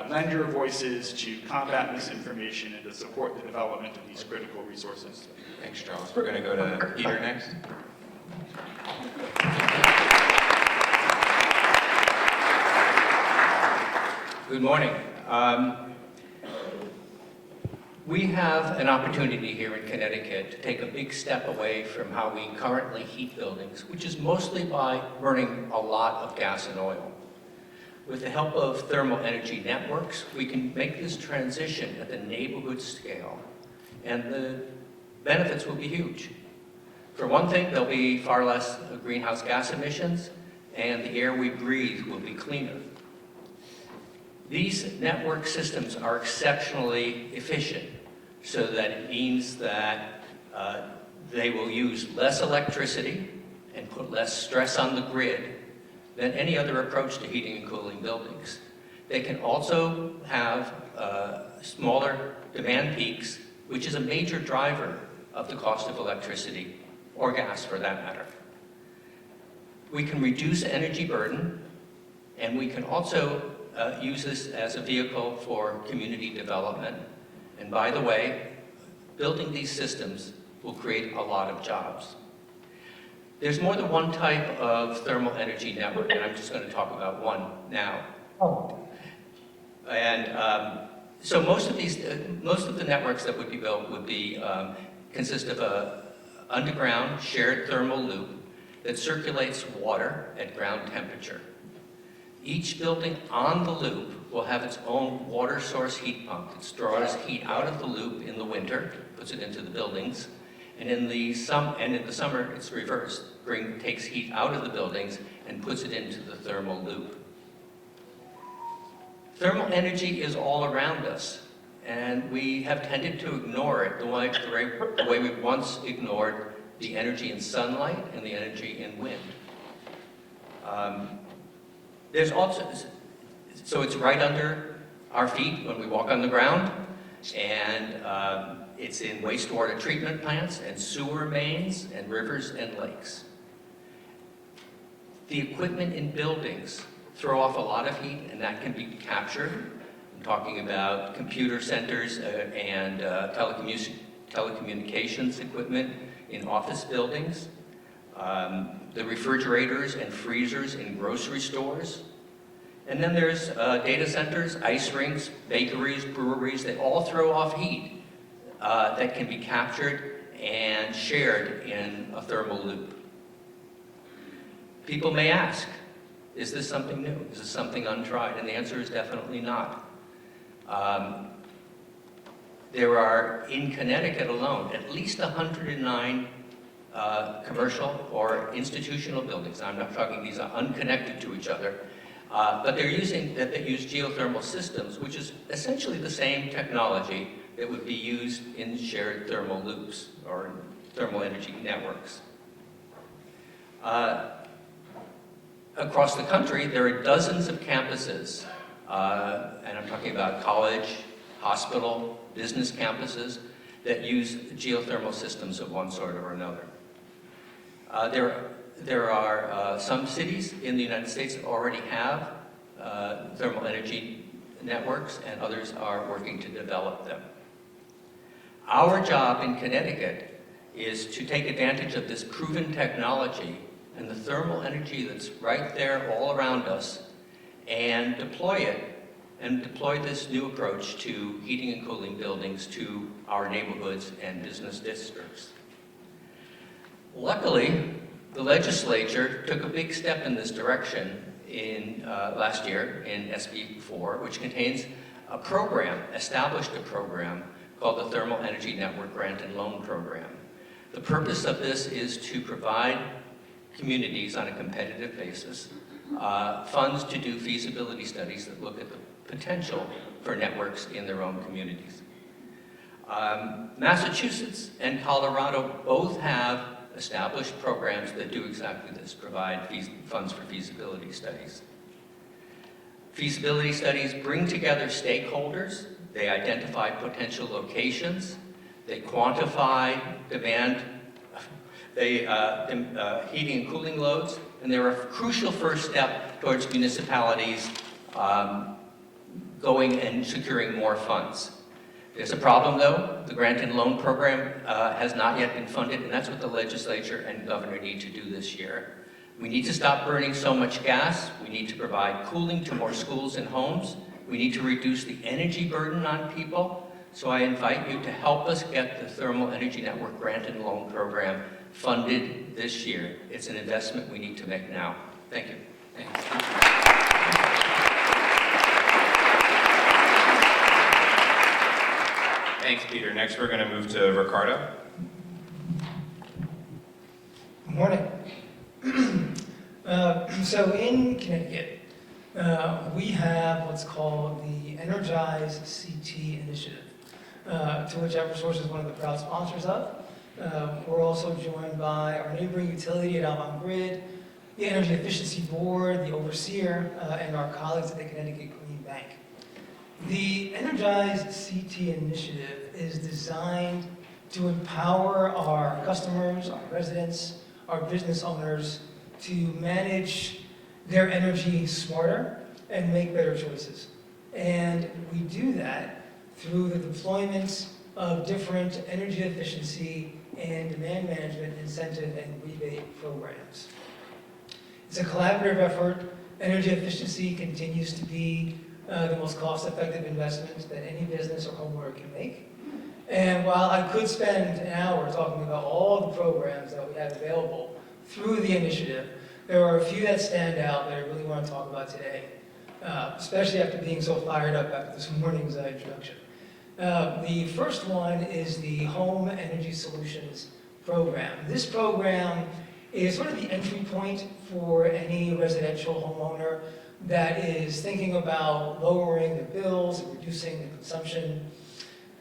lend your voices to combat misinformation and to support the development of these critical resources. Thanks, Charles. We're going to go to Peter next. Good morning. We have an opportunity here in Connecticut to take a big step away from how we currently heat buildings, which is mostly by burning a lot of gas and oil. With the help of thermal energy networks, we can make this transition at the neighborhood scale, and the benefits will be huge. For one thing, there'll be far less greenhouse gas emissions, and the air we breathe will be cleaner. These network systems are exceptionally efficient, so that it means that They will use less electricity and put less stress on the grid than any other approach to heating and cooling buildings. They can also have smaller demand peaks, which is a major driver of the cost of electricity, or gas for that matter. We can reduce energy burden, and we can also use this as a vehicle for community development. And by the way, building these systems will create a lot of jobs. There's more than one type of thermal energy network, and I'm just going to talk about one now. And so most of the networks that would be built would be consist of a underground shared thermal loop that circulates water at ground temperature. Each building on the loop will have its own water source heat pump that draws heat out of the loop in the winter, puts it into the buildings, and in the summer it's reversed, takes heat out of the buildings and puts it into the thermal loop. Thermal energy is all around us, and we have tended to ignore it the way we once ignored the energy in sunlight and the energy in wind. There's also, so it's right under our feet when we walk on the ground, and it's in wastewater treatment plants and sewer mains and rivers and lakes. The equipment in buildings throw off a lot of heat, and that can be captured. I'm talking about computer centers and telecommunications equipment in office buildings, the refrigerators and freezers in grocery stores. And then there's data centers, ice rinks, bakeries, breweries, they all throw off heat that can be captured and shared in a thermal loop. People may ask, is this something new? Is this something untried? And the answer is definitely not. There are, in Connecticut alone, at least 109 commercial or institutional buildings. I'm not talking, these are unconnected to each other, but that use geothermal systems, which is essentially the same technology that would be used in shared thermal loops or thermal energy networks. Across the country, there are dozens of campuses, and I'm talking about college, hospital, business campuses that use geothermal systems of one sort or another. There are some cities in the United States that already have thermal energy networks, and others are working to develop them. Our job in Connecticut is to take advantage of this proven technology and the thermal energy that's right there all around us and deploy it, and deploy this new approach to heating and cooling buildings to our neighborhoods and business districts. Luckily, the legislature took a big step in this direction in last year in SB 4, which established a program called the Thermal Energy Network Grant and Loan Program. The purpose of this is to provide communities on a competitive basis funds to do feasibility studies that look at the potential for networks in their own communities. Massachusetts and Colorado both have established programs that do exactly this, provide funds for feasibility studies. Feasibility studies bring together stakeholders, they identify potential locations, they quantify demand, heating and cooling loads, and they're a crucial first step towards municipalities going and securing more funds. There's a problem though. The grant and loan program has not yet been funded, and that's what the legislature and governor need to do this year. We need to stop burning so much gas. We need to provide cooling to more schools and homes. We need to reduce the energy burden on people. So I invite you to help us get the Thermal Energy Network Grant and Loan Program funded this year. It's an investment we need to make now. Thank you. Thanks. Thanks, Peter. Next, we're going to move to Ricardo. Good morning. So in Connecticut, we have what's called the Energize CT Initiative, to which Eversource is one of the proud sponsors of. We're also joined by our neighboring utility at Alban Grid, the Energy Efficiency Board, the overseer, and our colleagues at the Connecticut Green Bank. The Energize CT initiative is designed to empower our customers, our residents, our business owners to manage their energy smarter and make better choices. And we do that through the deployment of different energy efficiency and demand management incentive and rebate programs. It's a collaborative effort. Energy efficiency continues to be the most cost-effective investment that any business or homeowner can make. And while I could spend an hour talking about all the programs that we have available through the initiative, there are a few that stand out that I really want to talk about today, especially after being so fired up after this morning's introduction. The first one is the Home Energy Solutions Program. This program is sort of the entry point for any residential homeowner that is thinking about lowering their bills and reducing the consumption.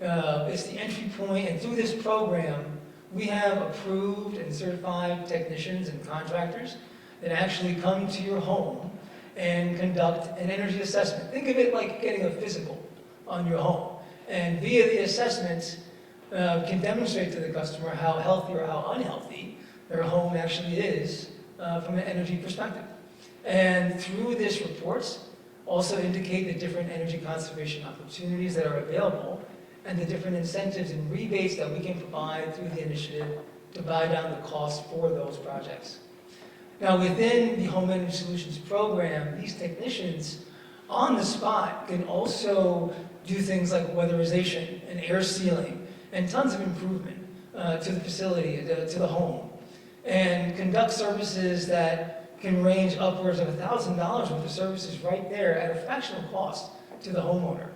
It's the entry point, and through this program, we have approved and certified technicians and contractors that actually come to your home and conduct an energy assessment. Think of it like getting a physical on your home. And via the assessments, can demonstrate to the customer how healthy or how unhealthy their home actually is from an energy perspective. And through this reports, also indicate the different energy conservation opportunities that are available and the different incentives and rebates that we can provide through the initiative to buy down the cost for those projects. Now, within the Home Energy Solutions Program, these technicians on the spot can also do things like weatherization and air sealing and tons of improvement to the facility, to the home, and conduct services that can range upwards of $1,000 worth of services right there at a fractional cost to the homeowner.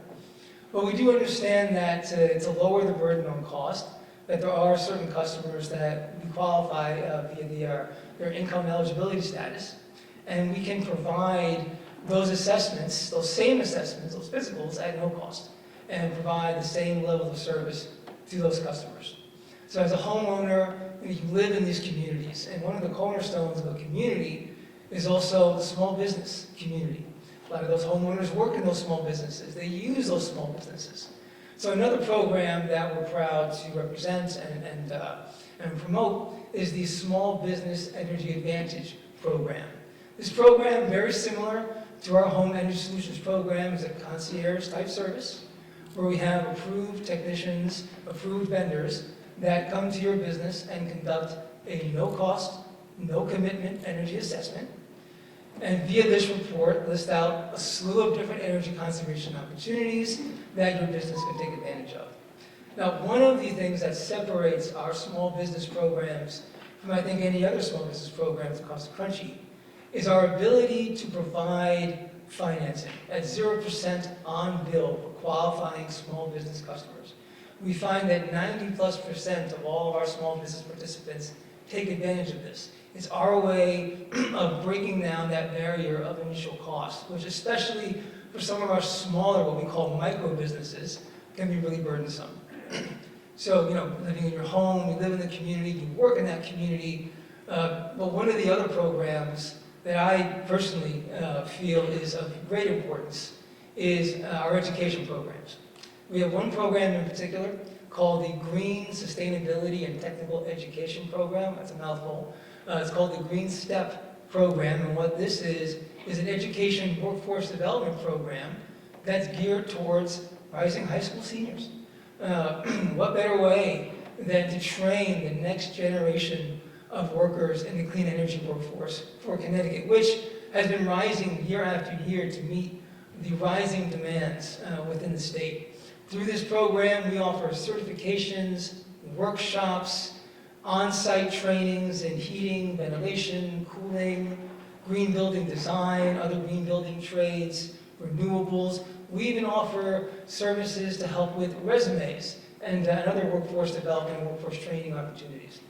But we do understand that to lower the burden on cost, that there are certain customers that we qualify via their income eligibility status, and we can provide those assessments, those same assessments, those physicals at no cost, and provide the same level of service to those customers. So as a homeowner, you live in these communities, and one of the cornerstones of a community is also the small business community. A lot of those homeowners work in those small businesses. They use those small businesses. So another program that we're proud to represent and promote is the Small Business Energy Advantage program. This program, very similar to our Home Energy Solutions Program, is a concierge type service where we have approved technicians, approved vendors that come to your business and conduct a no-cost, no-commitment energy assessment. And via this report, list out a slew of different energy conservation opportunities that your business can take advantage of. Now, one of the things that separates our small business programs from, I think, any other small business programs across the country is our ability to provide financing at 0% on bill for qualifying small business customers. We find that 90+% of all of our small business participants take advantage of this. It's our way of breaking down that barrier of initial cost, which especially for some of our smaller, what we call micro businesses, can be really burdensome. So, living in your home, you live in the community, you work in that community. But one of the other programs that I personally feel is of great importance is our education programs. We have one program in particular called the Green Sustainability and Technical Education Program. That's a mouthful. It's called the Green Step Program, and what this is an education workforce development program that's geared towards rising high school seniors. What better way than to train the next generation of workers in the clean energy workforce for Connecticut, which has been rising year after year to meet the rising demands within the state. Through this program, we offer certifications, workshops, on-site trainings in heating, ventilation, cooling, green building design, other green building trades, renewables. We even offer services to help with resumes and other workforce development and workforce training opportunities.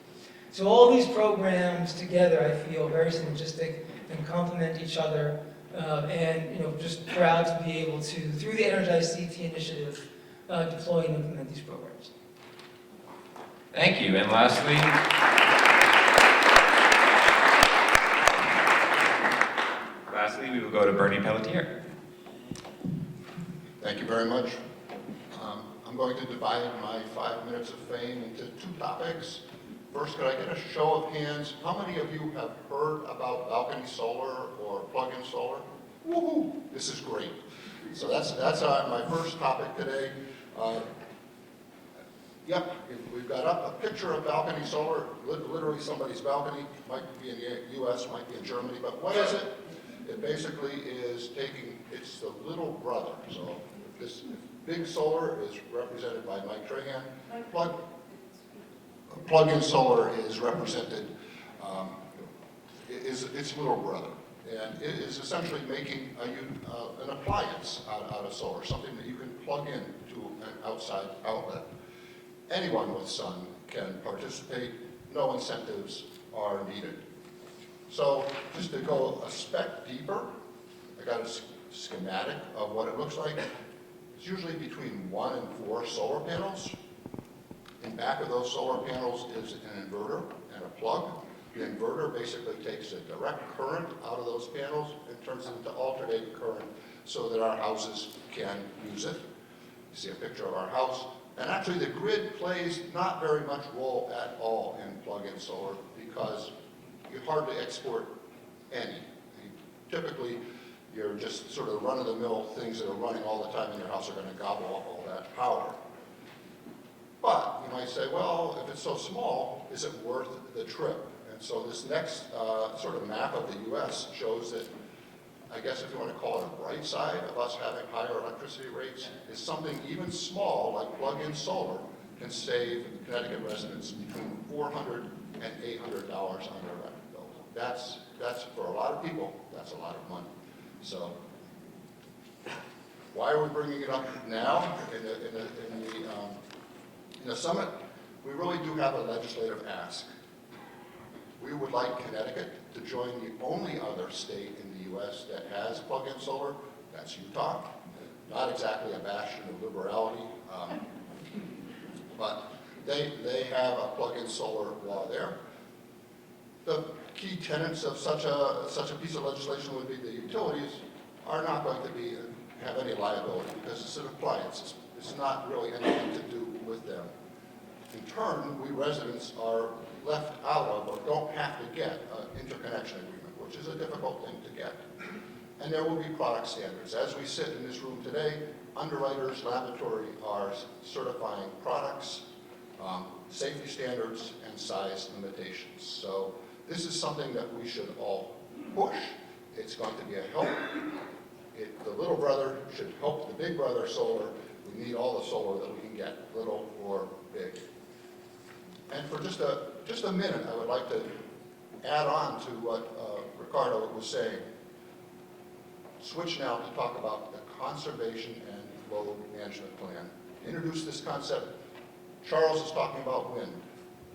So all these programs together, I feel, very synergistic and complement each other, and just proud to be able to, through the Energize CT initiative, deploy and implement these programs. Thank you. And lastly, we will go to Bernie Pelletier. Thank you very much. I'm going to divide my 5 minutes of fame into 2 topics. First, could I get a show of hands? How many of you have heard about balcony solar or plug-in solar? Woohoo! This is great. So that's my first topic today. Yep, we've got up a picture of balcony solar, literally somebody's balcony. Might be in the U.S., might be in Germany, but what is it? It basically is it's the little brother. So this big solar is represented by Mike Trahan. Plug-in solar is represented, its little brother. And it is essentially making an appliance out of solar, something that you can plug in to an outside outlet. Anyone with sun can participate, no incentives are needed. So just to go a speck deeper, I got a schematic of what it looks like. It's usually between 1 and 4 solar panels. In back of those solar panels is an inverter and a plug. The inverter basically takes a direct current out of those panels and turns it into alternating current so that our houses can use it. You see a picture of our house. And actually the grid plays not very much role at all in plug-in solar because you're hard to export any. Typically, you're just sort of run-of-the-mill things that are running all the time in your house are going to gobble up all that power. But you might say, well, if it's so small, is it worth the trip? And so this next sort of map of the U.S. shows that, I guess if you want to call it a bright side of us having higher electricity rates, is something even small like plug-in solar can save Connecticut residents between $400 and $800 on their electric bill. That's for a lot of people, that's a lot of money. So why are we bringing it up now in the summit? We really do have a legislative ask. We would like Connecticut to join the only other state in the U.S. that has plug-in solar. That's Utah. Not exactly a bastion of liberality, but they have a plug-in solar law there. The key tenets of such a piece of legislation would be the utilities are not going to have any liability because it's an appliance. It's not really anything to do with them. In turn, we residents are left out of or don't have to get an interconnection agreement, which is a difficult thing to get. And there will be product standards. As we sit in this room today, Underwriters Laboratory are certifying products, safety standards, and size limitations. So this is something that we should all push. It's going to be a help. The little brother should help the big brother solar. We need all the solar that we can get, little or big. And for just a minute, I would like to add on to what Ricardo was saying. Switch now to talk about the conservation and load management plan. Introduce this concept. Charles is talking about wind.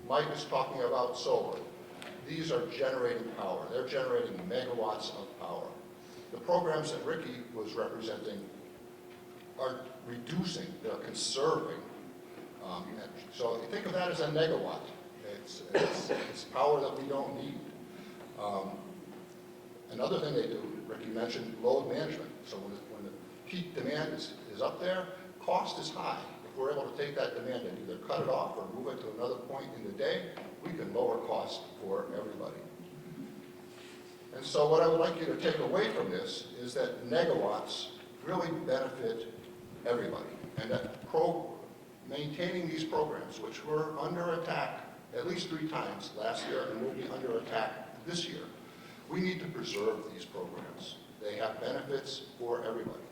Mike is talking about solar. These are generating power. They're generating megawatts of power. The programs that Ricky was representing are reducing, they're conserving. So think of that as a megawatt. It's power that we don't need. Another thing they do, Ricky mentioned load management. So when the peak demand is up there, cost is high. If we're able to take that demand and either cut it off or move it to another point in the day, we can lower cost for everybody. And so what I would like you to take away from this is that megawatts really benefit everybody. And that maintaining these programs, which were under attack at least 3 times last year and will be under attack this year, we need to preserve these programs. They have benefits for everybody.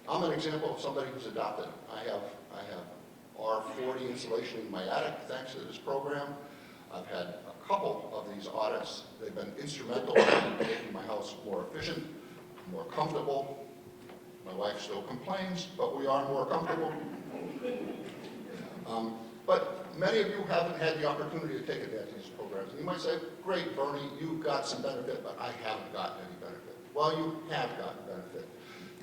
I'm an example of somebody who's adopted them. I have R40 insulation in my attic thanks to this program. I've had a couple of these audits. They've been instrumental in making my house more efficient, more comfortable. My wife still complains, but we are more comfortable. But many of you haven't had the opportunity to take advantage of these programs. And you might say, great, Bernie, you got some benefit, but I haven't gotten any benefit. Well, you have gotten benefit.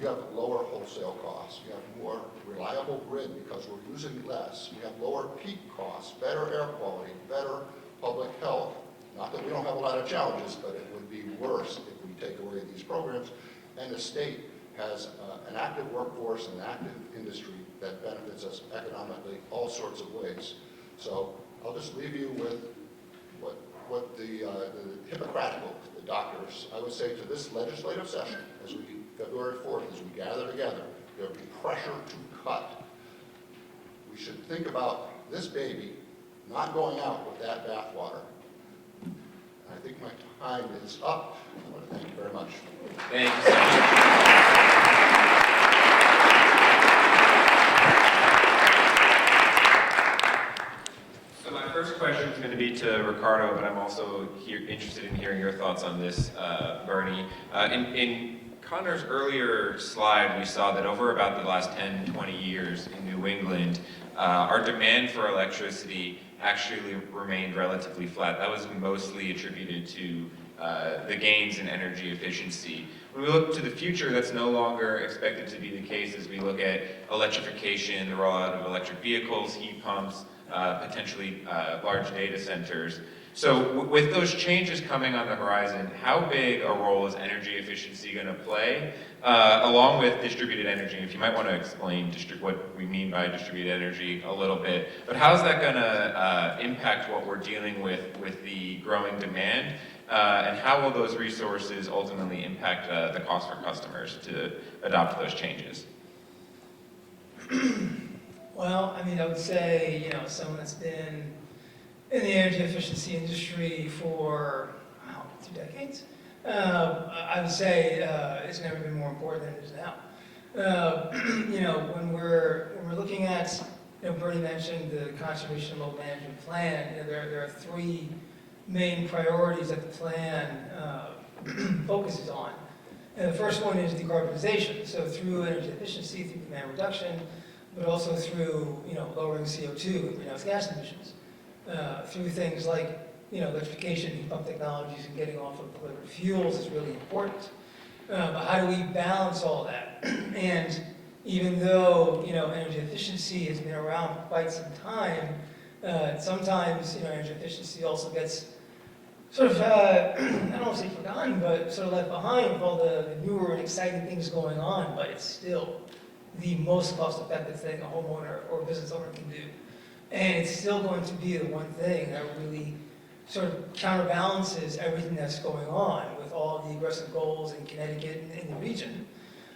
You have lower wholesale costs. You have more reliable grid because we're using less. We have lower peak costs, better air quality, better public health. Not that we don't have a lot of challenges, but it would be worse if we take away these programs. And the state has an active workforce and an active industry that benefits us economically all sorts of ways. So I'll just leave you with what the Hippocratical, the doctors, I would say to this legislative session, as we, February 4th, as we gather together, there'll be pressure to cut. We should think about this baby not going out with that bathwater. I think my time is up. I want to thank you very much. Thank you so much. So my first question is going to be to Ricardo, but I'm also interested in hearing your thoughts on this, Bernie. In Connor's earlier slide, we saw that over about the last 10, 20 years in New England, our demand for electricity actually remained relatively flat. That was mostly attributed to the gains in energy efficiency. When we look to the future, that's no longer expected to be the case as we look at electrification, the rollout of electric vehicles, heat pumps, potentially large data centers. So with those changes coming on the horizon, how big a role is energy efficiency going to play, along with distributed energy? If you might want to explain what we mean by distributed energy a little bit, but how is that going to impact what we're dealing with the growing demand, and how will those resources ultimately impact the cost for customers to adopt those changes? Well, I mean, I would say, someone that's been in the energy efficiency industry for, 2 decades, I would say it's never been more important than it is now. When we're looking at, Bernie mentioned the Conservation Load Management Plan, there are 3 main priorities that the plan focuses on. And the first one is decarbonization, so through energy efficiency, through demand reduction, but also through, lowering CO2 and greenhouse gas emissions, through things like, electrification, heat pump technologies, and getting off of liquid fuels is really important. But how do we balance all that? And even though, energy efficiency has been around for quite some time, sometimes, energy efficiency also gets sort of, I don't want to say forgotten, but sort of left behind with all the newer and exciting things going on, but it's still the most cost-effective thing a homeowner or a business owner can do. And it's still going to be the one thing that really sort of counterbalances everything that's going on with all the aggressive goals in Connecticut and in the region.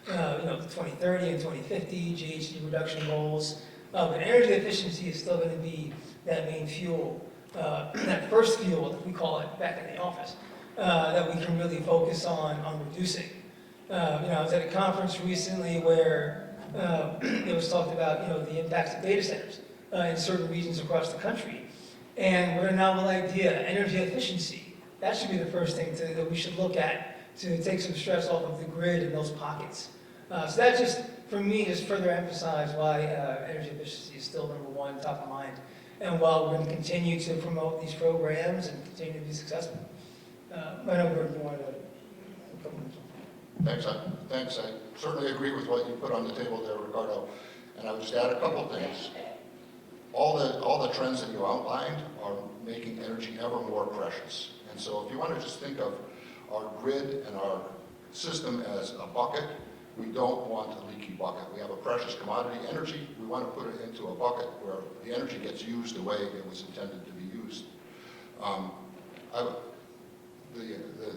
The 2030 and 2050 GHG reduction goals. But energy efficiency is still going to be that main fuel, that first fuel, that we call it back in the office, that we can really focus on reducing. I was at a conference recently where it was talked about, the impacts of data centers in certain regions across the country. And we're a novel idea, energy efficiency. That should be the first thing that we should look at to take some stress off of the grid in those pockets. So that just, for me, just further emphasize why energy efficiency is still number 1, top of mind. And while we're going to continue to promote these programs and continue to be successful. I know Gordon, you wanted to a couple minutes. Thanks. I certainly agree with what you put on the table there, Ricardo. And I would just add a couple things. All the trends that you outlined are making energy ever more precious. And so if you want to just think of our grid and our system as a bucket, we don't want a leaky bucket. We have a precious commodity, energy. We want to put it into a bucket where the energy gets used the way it was intended to be used. The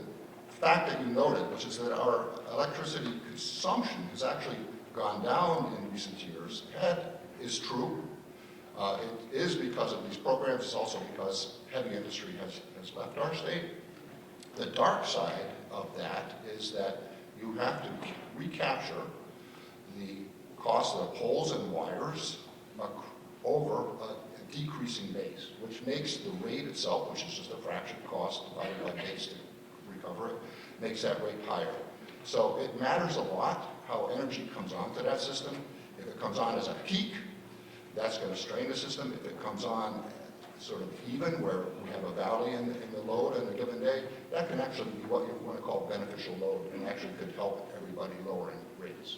fact that you noted, which is that our electricity consumption has actually gone down in recent years, is true. It is because of these programs. It's also because heavy industry has left our state. The dark side of that is that you have to recapture the cost of the poles and wires over a decreasing base, which makes the rate itself, which is just a fraction cost divided by base to recover it, makes that rate higher. So it matters a lot how energy comes onto that system. If it comes on as a peak, that's going to strain the system. If it comes on sort of even, where we have a valley in the load in a given day, that can actually be what you want to call beneficial load and actually could help everybody lowering rates.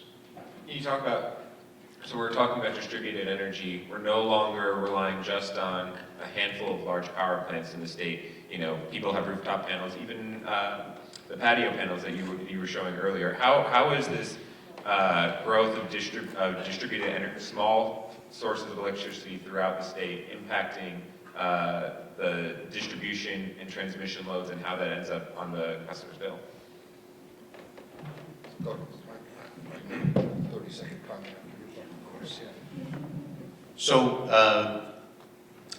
Can you talk about So we're talking about distributed energy. We're no longer relying just on a handful of large power plants in the state. You know, people have rooftop panels, even the patio panels that you were showing earlier. How is this growth of distributed energy, small sources of electricity throughout the state impacting the distribution and transmission loads and how that ends up on the customer's bill? 30-second comment. Of course, yeah. So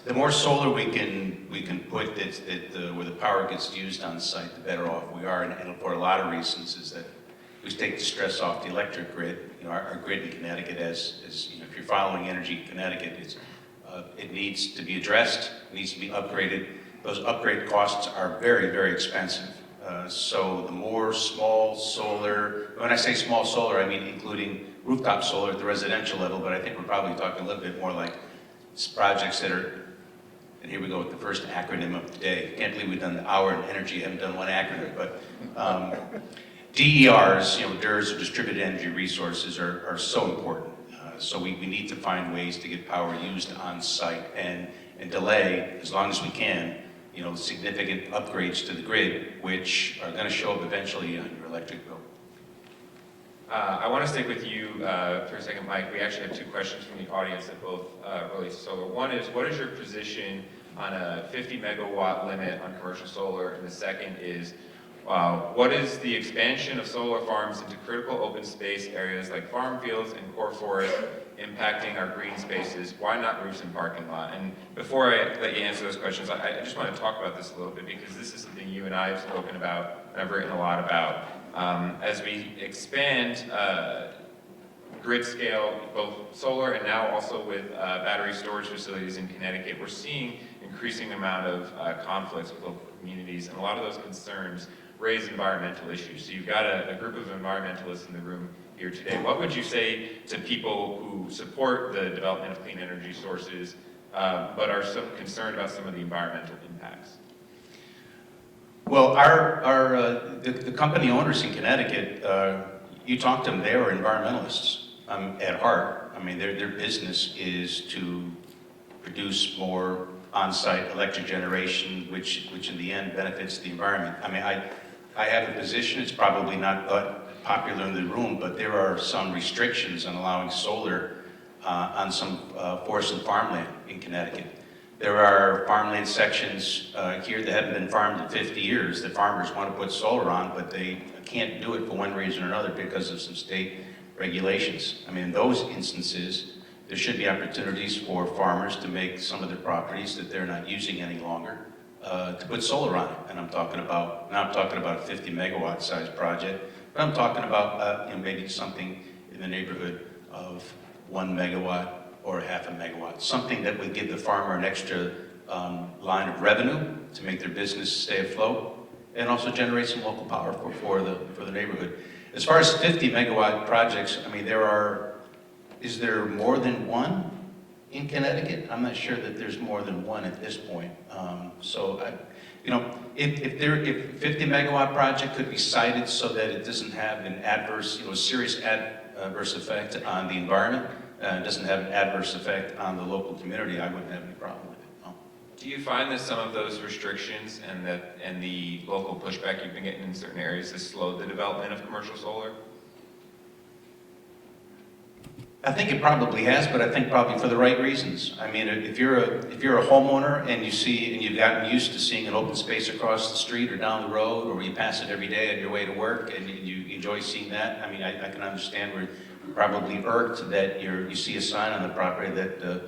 the more solar we can put where the power gets used on site, the better off we are. And for a lot of reasons is that we take the stress off the electric grid. You know, our grid in Connecticut, you know, if you're following Energy Connecticut, it needs to be addressed, it needs to be upgraded. Those upgrade costs are very, very expensive. So the more small solar, when I say small solar, I mean including rooftop solar at the residential level, but I think we're probably talking a little bit more like projects that are, and here we go with the first acronym of the day. Can't believe we've done the hour in energy, haven't done one acronym, but DERs, you know, DERs, or distributed energy resources, are so important. So we need to find ways to get power used on site and delay, as long as we can, you know, significant upgrades to the grid, which are going to show up eventually on your electric bill. I want to stick with you for a second, Mike. We actually have two questions from the audience that both relate to solar. One is, what is your position on a 50 megawatt limit on commercial solar? And the second is, what is the expansion of solar farms into critical open space areas like farm fields and core forest impacting our green spaces? Why not roofs and parking lot? And before I let you answer those questions, I just want to talk about this a little bit, because this is something you and I have spoken about and I've written a lot about. As we expand grid scale, both solar and now also with battery storage facilities in Connecticut, we're seeing increasing amount of conflicts with local communities, and a lot of those concerns raise environmental issues. So you've got a group of environmentalists in the room here today. What would you say to people who support the development of clean energy sources, but are so concerned about some of the environmental impacts? Well, the company owners in Connecticut, you talk to them, they are environmentalists at heart. I mean, their business is to produce more on-site electric generation, which in the end benefits the environment. I mean, I have a position, it's probably not popular in the room, but there are some restrictions on allowing solar on some forest and farmland in Connecticut. There are farmland sections here that haven't been farmed in 50 years that farmers want to put solar on, but they can't do it for one reason or another because of some state regulations. I mean, in those instances, there should be opportunities for farmers to make some of their properties that they're not using any longer to put solar on it. And I'm talking about a 50 megawatt size project, but I'm talking about you know, maybe something in the neighborhood of 1 megawatt or half a megawatt, something that would give the farmer an extra line of revenue to make their business stay afloat, and also generate some local power for the neighborhood. As far as 50 megawatt projects, I mean, is there more than one in Connecticut? I'm not sure that there's more than one at this point. You know, if 50 megawatt project could be cited so that it doesn't have an adverse, you know, serious adverse effect on the environment, doesn't have an adverse effect on the local community, I wouldn't have any problem with it. No. Do you find that some of those restrictions and the local pushback you've been getting in certain areas has slowed the development of commercial solar? I think it probably has, but I think probably for the right reasons. I mean, if you're a homeowner and you've gotten used to seeing an open space across the street or down the road, or you pass it every day on your way to work and you enjoy seeing that, I mean, I can understand where you're probably irked that you see a sign on the property that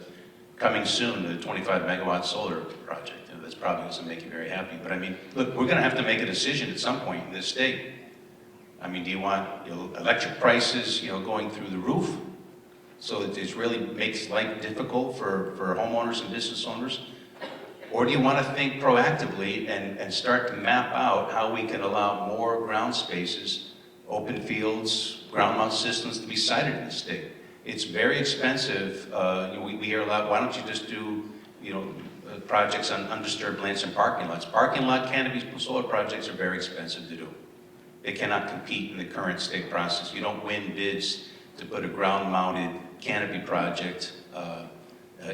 coming soon, the 25 megawatt solar project. You know, that's probably doesn't make you very happy. But I mean, look, we're going to have to make a decision at some point in this state. I mean, do you want, you know, electric prices, you know, going through the roof? So it really makes life difficult for homeowners and business owners? Or do you want to think proactively and start to map out how we can allow more ground spaces, open fields, ground mount systems to be sited in the state? It's very expensive. We hear a lot, why don't you just do, you know, projects on undisturbed lands and parking lots? Parking lot canopy solar projects are very expensive to do. They cannot compete in the current state process. You don't win bids to put a ground-mounted canopy project.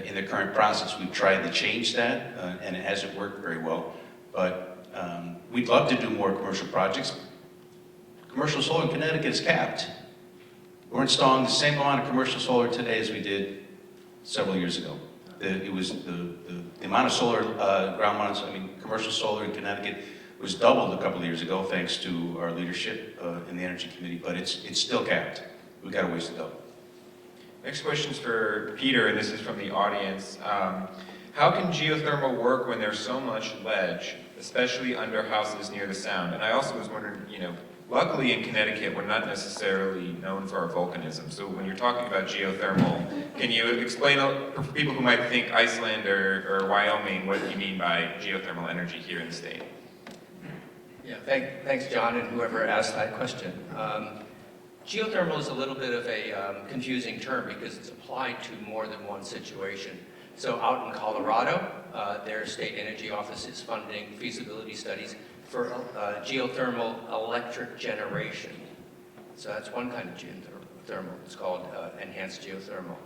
In the current process, we've tried to change that, and it hasn't worked very well. But we'd love to do more commercial projects. Commercial solar in Connecticut is capped. We're installing the same amount of commercial solar today as we did several years ago. It was the amount of solar commercial solar in Connecticut was doubled a couple of years ago, thanks to our leadership in the Energy Committee, but it's still capped. We've got a ways to go. Next question's for Peter, and this is from the audience. How can geothermal work when there's so much ledge, especially under houses near the sound? And I also was wondering, luckily in Connecticut, we're not necessarily known for our volcanism. So when you're talking about geothermal, can you explain for people who might think Iceland or Wyoming what you mean by geothermal energy here in the state? Yeah, thanks, John, and whoever asked that question. Geothermal is a little bit of a confusing term because it's applied to more than one situation. So out in Colorado, their state energy office is funding feasibility studies for geothermal electric generation. So that's one kind of geothermal. It's called enhanced geothermal.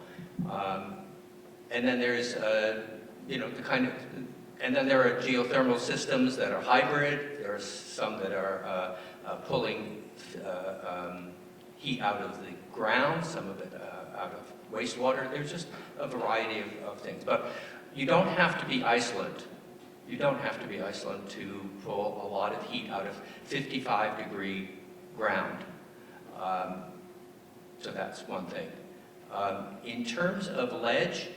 And then there's, and then there are geothermal systems that are hybrid. There are some that are pulling heat out of the ground, some of it out of wastewater. There's just a variety of things. But you don't have to be Iceland. You don't have to be Iceland to pull a lot of heat out of 55-degree ground. So that's one thing. In terms of ledge,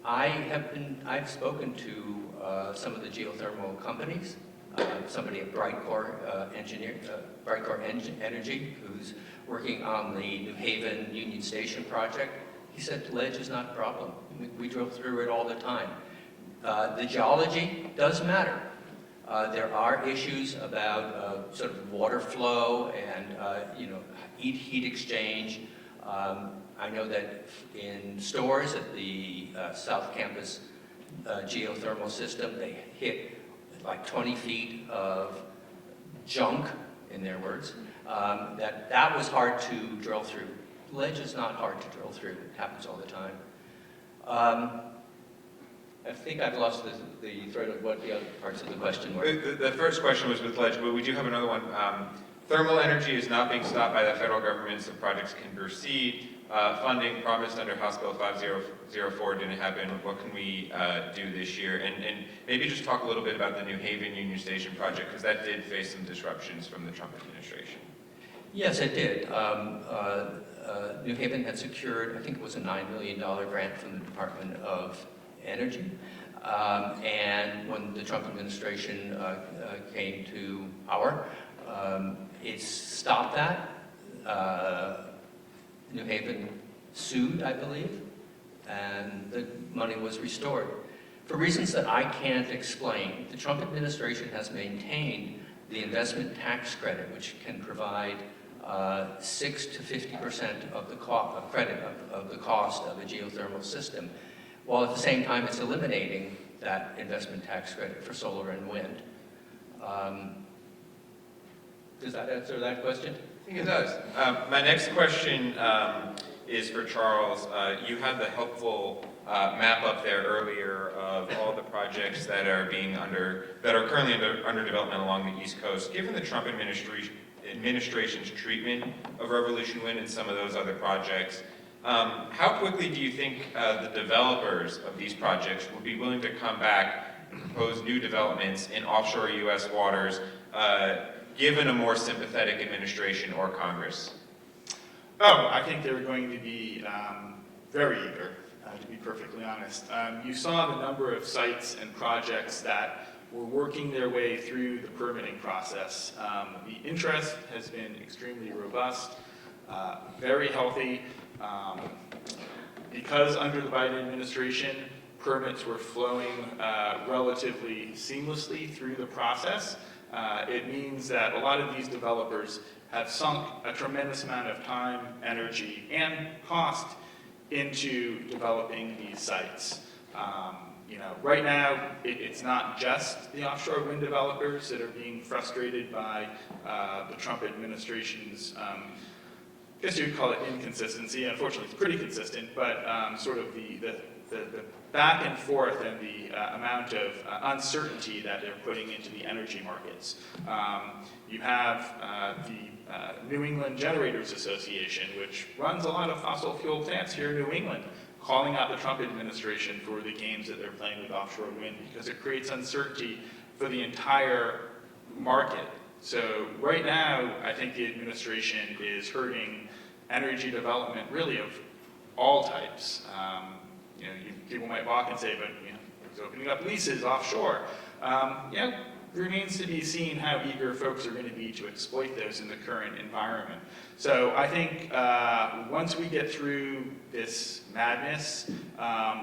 I've spoken to some of the geothermal companies. Somebody at Brightcore Energy, who's working on the New Haven Union Station project. He said ledge is not a problem. We drill through it all the time. The geology does matter. There are issues about sort of water flow and heat exchange. I know that in stores at the South Campus geothermal system, they hit like 20 feet of junk, in their words. That was hard to drill through. Ledge is not hard to drill through. It happens all the time. I think I've lost the thread of what the other parts of the question were. The first question was with ledge, but we do have another one. Thermal energy is not being stopped by the federal government, so projects can proceed. Funding promised under House Bill 5004 didn't happen. What can we do this year? And maybe just talk a little bit about the New Haven Union Station project, because that did face some disruptions from the Trump administration. Yes, it did. New Haven had secured, I think it was a $9 million grant from the Department of Energy. And when the Trump administration came to power, it stopped that. New Haven sued, I believe, and the money was restored. For reasons that I can't explain, the Trump administration has maintained the investment tax credit, which can provide 6 to 50% of the credit of the cost of a geothermal system, while at the same time it's eliminating that investment tax credit for solar and wind. Does that answer that question? I think it does. My next question is for Charles. You had the helpful map up there earlier of all the projects that are currently under development along the East Coast. Given the Trump administration's treatment of Revolution Wind and some of those other projects, how quickly do you think the developers of these projects would be willing to come back and propose new developments in offshore U.S. waters, given a more sympathetic administration or Congress? Oh, I think they're going to be very eager, to be perfectly honest. You saw the number of sites and projects that were working their way through the permitting process. The interest has been extremely robust, very healthy. Because under the Biden administration, permits were flowing relatively seamlessly through the process. It means that a lot of these developers have sunk a tremendous amount of time, energy, and cost into developing these sites. Right now, it's not just the offshore wind developers that are being frustrated by the Trump administration's guess you'd call it inconsistency. Unfortunately, it's pretty consistent, but sort of the back and forth and the amount of uncertainty that they're putting into the energy markets. You have the New England Generators Association, which runs a lot of fossil fuel plants here in New England, calling out the Trump administration for the games that they're playing with offshore wind because it creates uncertainty for the entire market. So right now, I think the administration is hurting energy development really of all types. People might balk and say, but it's opening up leases offshore. Remains to be seen how eager folks are going to be to exploit those in the current environment. So I think once we get through this madness,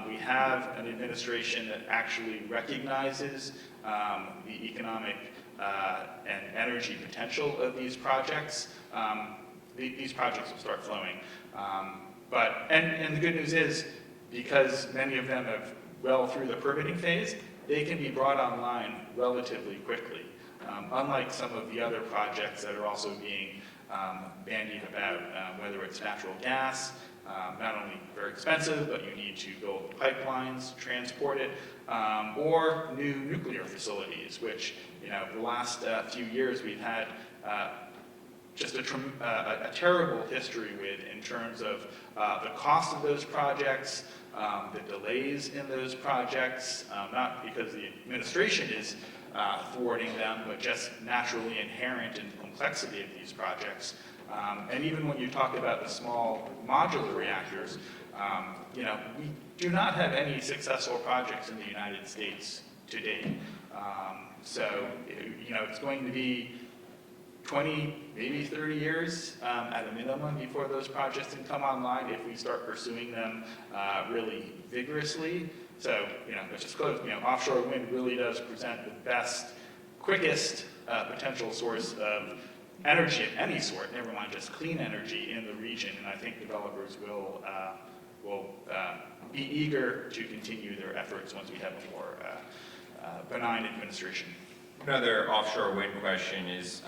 we have an administration that actually recognizes the economic and energy potential of these projects. These projects will start flowing. And the good news is, because many of them have well through the permitting phase, they can be brought online relatively quickly. Unlike some of the other projects that are also being bandied about, whether it's natural gas, not only very expensive, but you need to build pipelines, transport it, or new nuclear facilities, which, the last few years we've had just a terrible history with in terms of the cost of those projects, the delays in those projects, not because the administration is thwarting them, but just naturally inherent in the complexity of these projects. And even when you talk about the small modular reactors, we do not have any successful projects in the United States to date. It's going to be 20, maybe 30 years at a minimum before those projects can come online if we start pursuing them really vigorously. So, let's just close. Offshore wind really does present the best, quickest potential source of energy of any sort, never mind just clean energy in the region. And I think developers will be eager to continue their efforts once we have a more benign administration. Another offshore wind question is,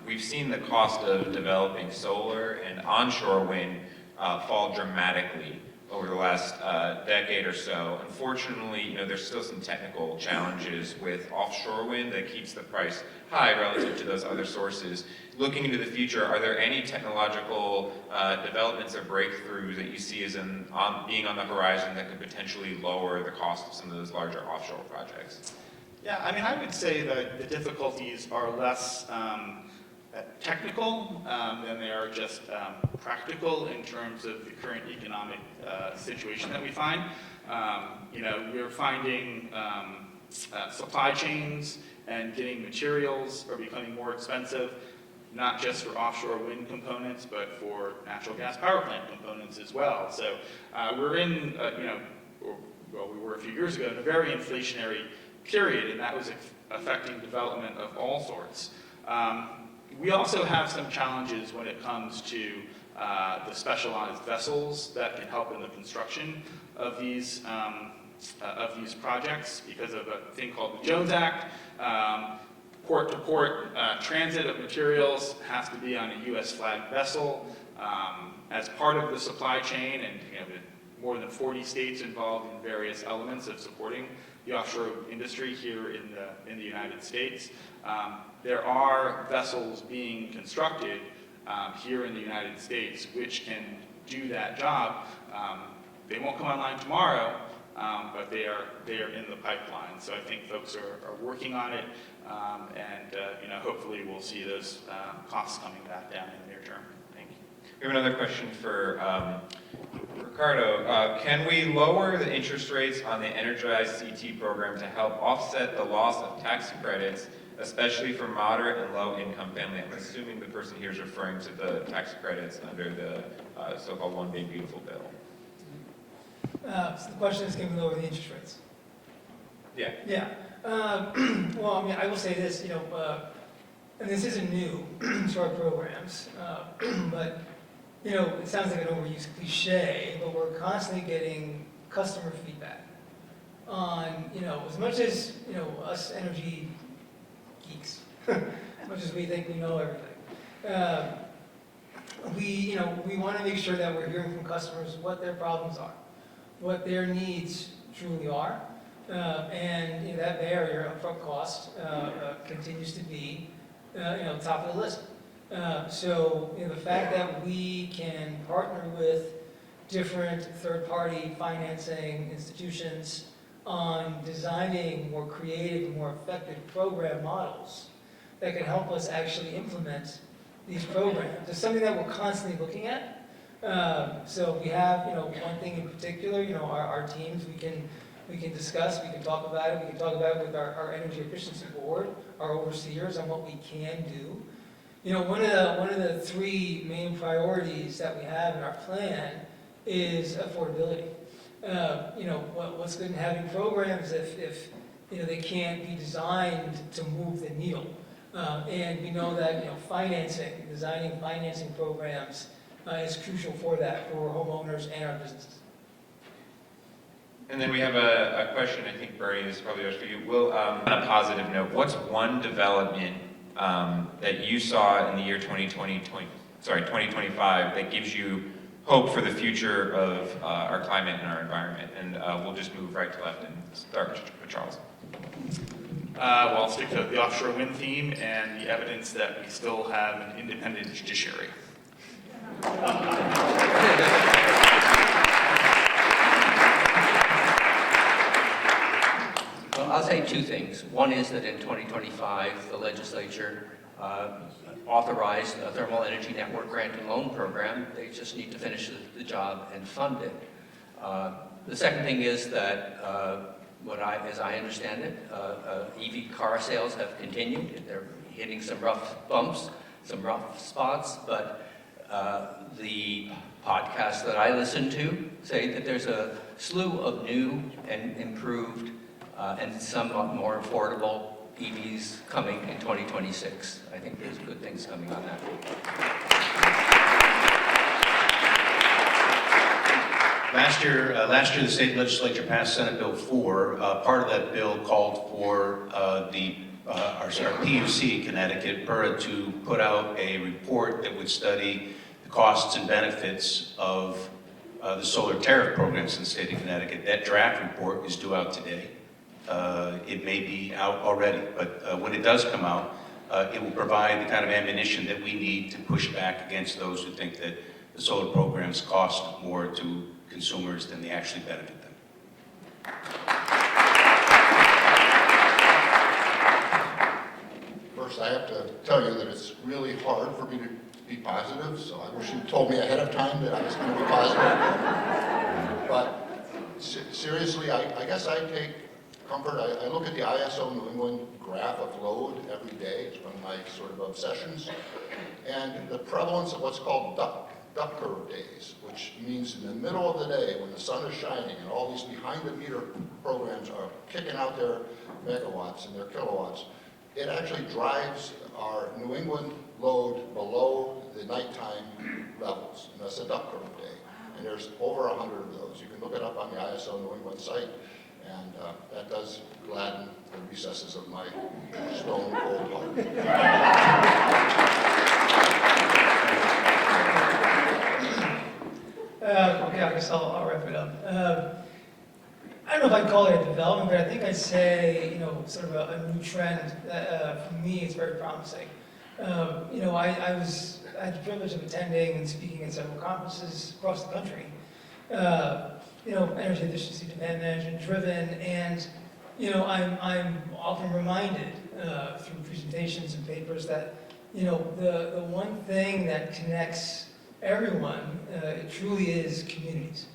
we've seen the cost of developing solar and onshore wind fall dramatically over the last decade or so. Unfortunately, there's still some technical challenges with offshore wind that keeps the price high relative to those other sources. Looking into the future, are there any technological developments or breakthroughs that you see as being on the horizon that could potentially lower the cost of some of those larger offshore projects? Yeah, I would say that the difficulties are less technical than they are just practical in terms of the current economic situation that we find. We're finding supply chains and getting materials are becoming more expensive, not just for offshore wind components, but for natural gas power plant components as well. So we're in, we were a few years ago in a very inflationary period, and that was affecting development of all sorts. We also have some challenges when it comes to the specialized vessels that can help in the construction of these projects because of a thing called the Jones Act. Port-to-port transit of materials has to be on a U.S. flagged vessel as part of the supply chain, and more than 40 states involved in various elements of supporting the offshore industry here in the United States. There are vessels being constructed here in the United States which can do that job. They won't come online tomorrow, but they are in the pipeline. So I think folks are working on it, and hopefully we'll see those costs coming back down in the near term. Thank you. We have another question for Ricardo. Can we lower the interest rates on the Energize CT program to help offset the loss of tax credits, especially for moderate and low-income families? I'm assuming the person here is referring to the tax credits under the so-called One Big Beautiful bill. So the question is, can we lower the interest rates? Yeah. Yeah. Well, I will say this, and this isn't new to our programs, but, it sounds like an overused cliche, but we're constantly getting customer feedback on, as much as, us energy geeks, as much as we think we know everything, we want to make sure that we're hearing from customers what their problems are, what their needs truly are, and that barrier, upfront cost, continues to be, top of the list. So the fact that we can partner with different third-party financing institutions on designing more creative, more effective program models that can help us actually implement these programs. It's something that we're constantly looking at. So we have, one thing in particular, our teams, we can discuss, we can talk about it, we can talk about it with our Energy Efficiency Board, our overseers on what we can do. One of the three main priorities that we have in our plan is affordability. What's good in having programs if they can't be designed to move the needle? And we know that, designing financing programs is crucial for that, for homeowners and our businesses. And then we have a question, I think, Bernie, this is probably yours for you. Will, on a positive note, what's one development that you saw in the year 2025 that gives you hope for the future of our climate and our environment? And we'll just move right to left and start with Charles. Well, I'll stick to the offshore wind theme and the evidence that we still have an independent judiciary. Well, I'll say two things. One is that in 2025, the legislature authorized a thermal energy network grant and loan program. They just need to finish the job and fund it. The second thing is that, as I understand it, EV car sales have continued. They're hitting some rough bumps, some rough spots, but the podcasts that I listen to say that there's a slew of new and improved and somewhat more affordable EVs coming in 2026. I think there's good things coming on that. Last year, the state legislature passed Senate Bill 4. Part of that bill called for our PUC in Connecticut, PURA, to put out a report that would study the costs and benefits of the solar tariff programs in the state of Connecticut. That draft report is due out today. It may be out already, but when it does come out, it will provide the kind of ammunition that we need to push back against those who think that the solar programs cost more to consumers than they actually benefit them. First, I have to tell you that it's really hard for me to be positive, so I wish you told me ahead of time that I was going to be positive. But seriously, I guess I take comfort. I look at the ISO New England graph of load every day. It's one of my sort of obsessions. And the prevalence of what's called duck curve days, which means in the middle of the day when the sun is shining and all these behind-the-meter programs are kicking out their megawatts and their kilowatts, it actually drives our New England load below the nighttime levels. And that's a duck curve day. And there's over 100 of those. You can look it up on the ISO New England site. And that does gladden the recesses of my stone cold heart. Okay, I guess I'll wrap it up. I don't know if I'd call it a development, but I think I'd say, sort of a new trend that for me is very promising. I had the privilege of attending and speaking at several conferences across the country. Energy efficiency, demand management driven, and I'm often reminded through presentations and papers that the one thing that connects everyone it truly is communities.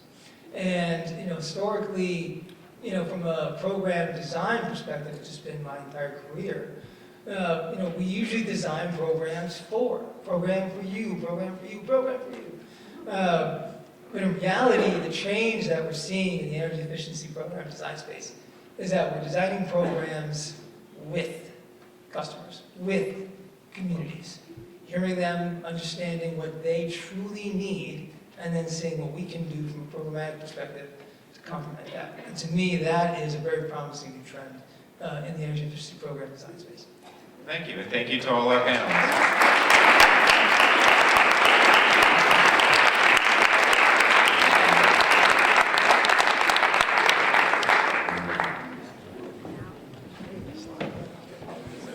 And historically, from a program design perspective, it's just been my entire career. We usually design programs for program for you, program for you, program for you. But in reality, the change that we're seeing in the energy efficiency program design space is that we're designing programs with customers, with communities, hearing them, understanding what they truly need, and then seeing what we can do from a programmatic perspective to complement that. And to me, that is a very promising new trend in the energy efficiency program design space. Thank you, and thank you to all our panelists.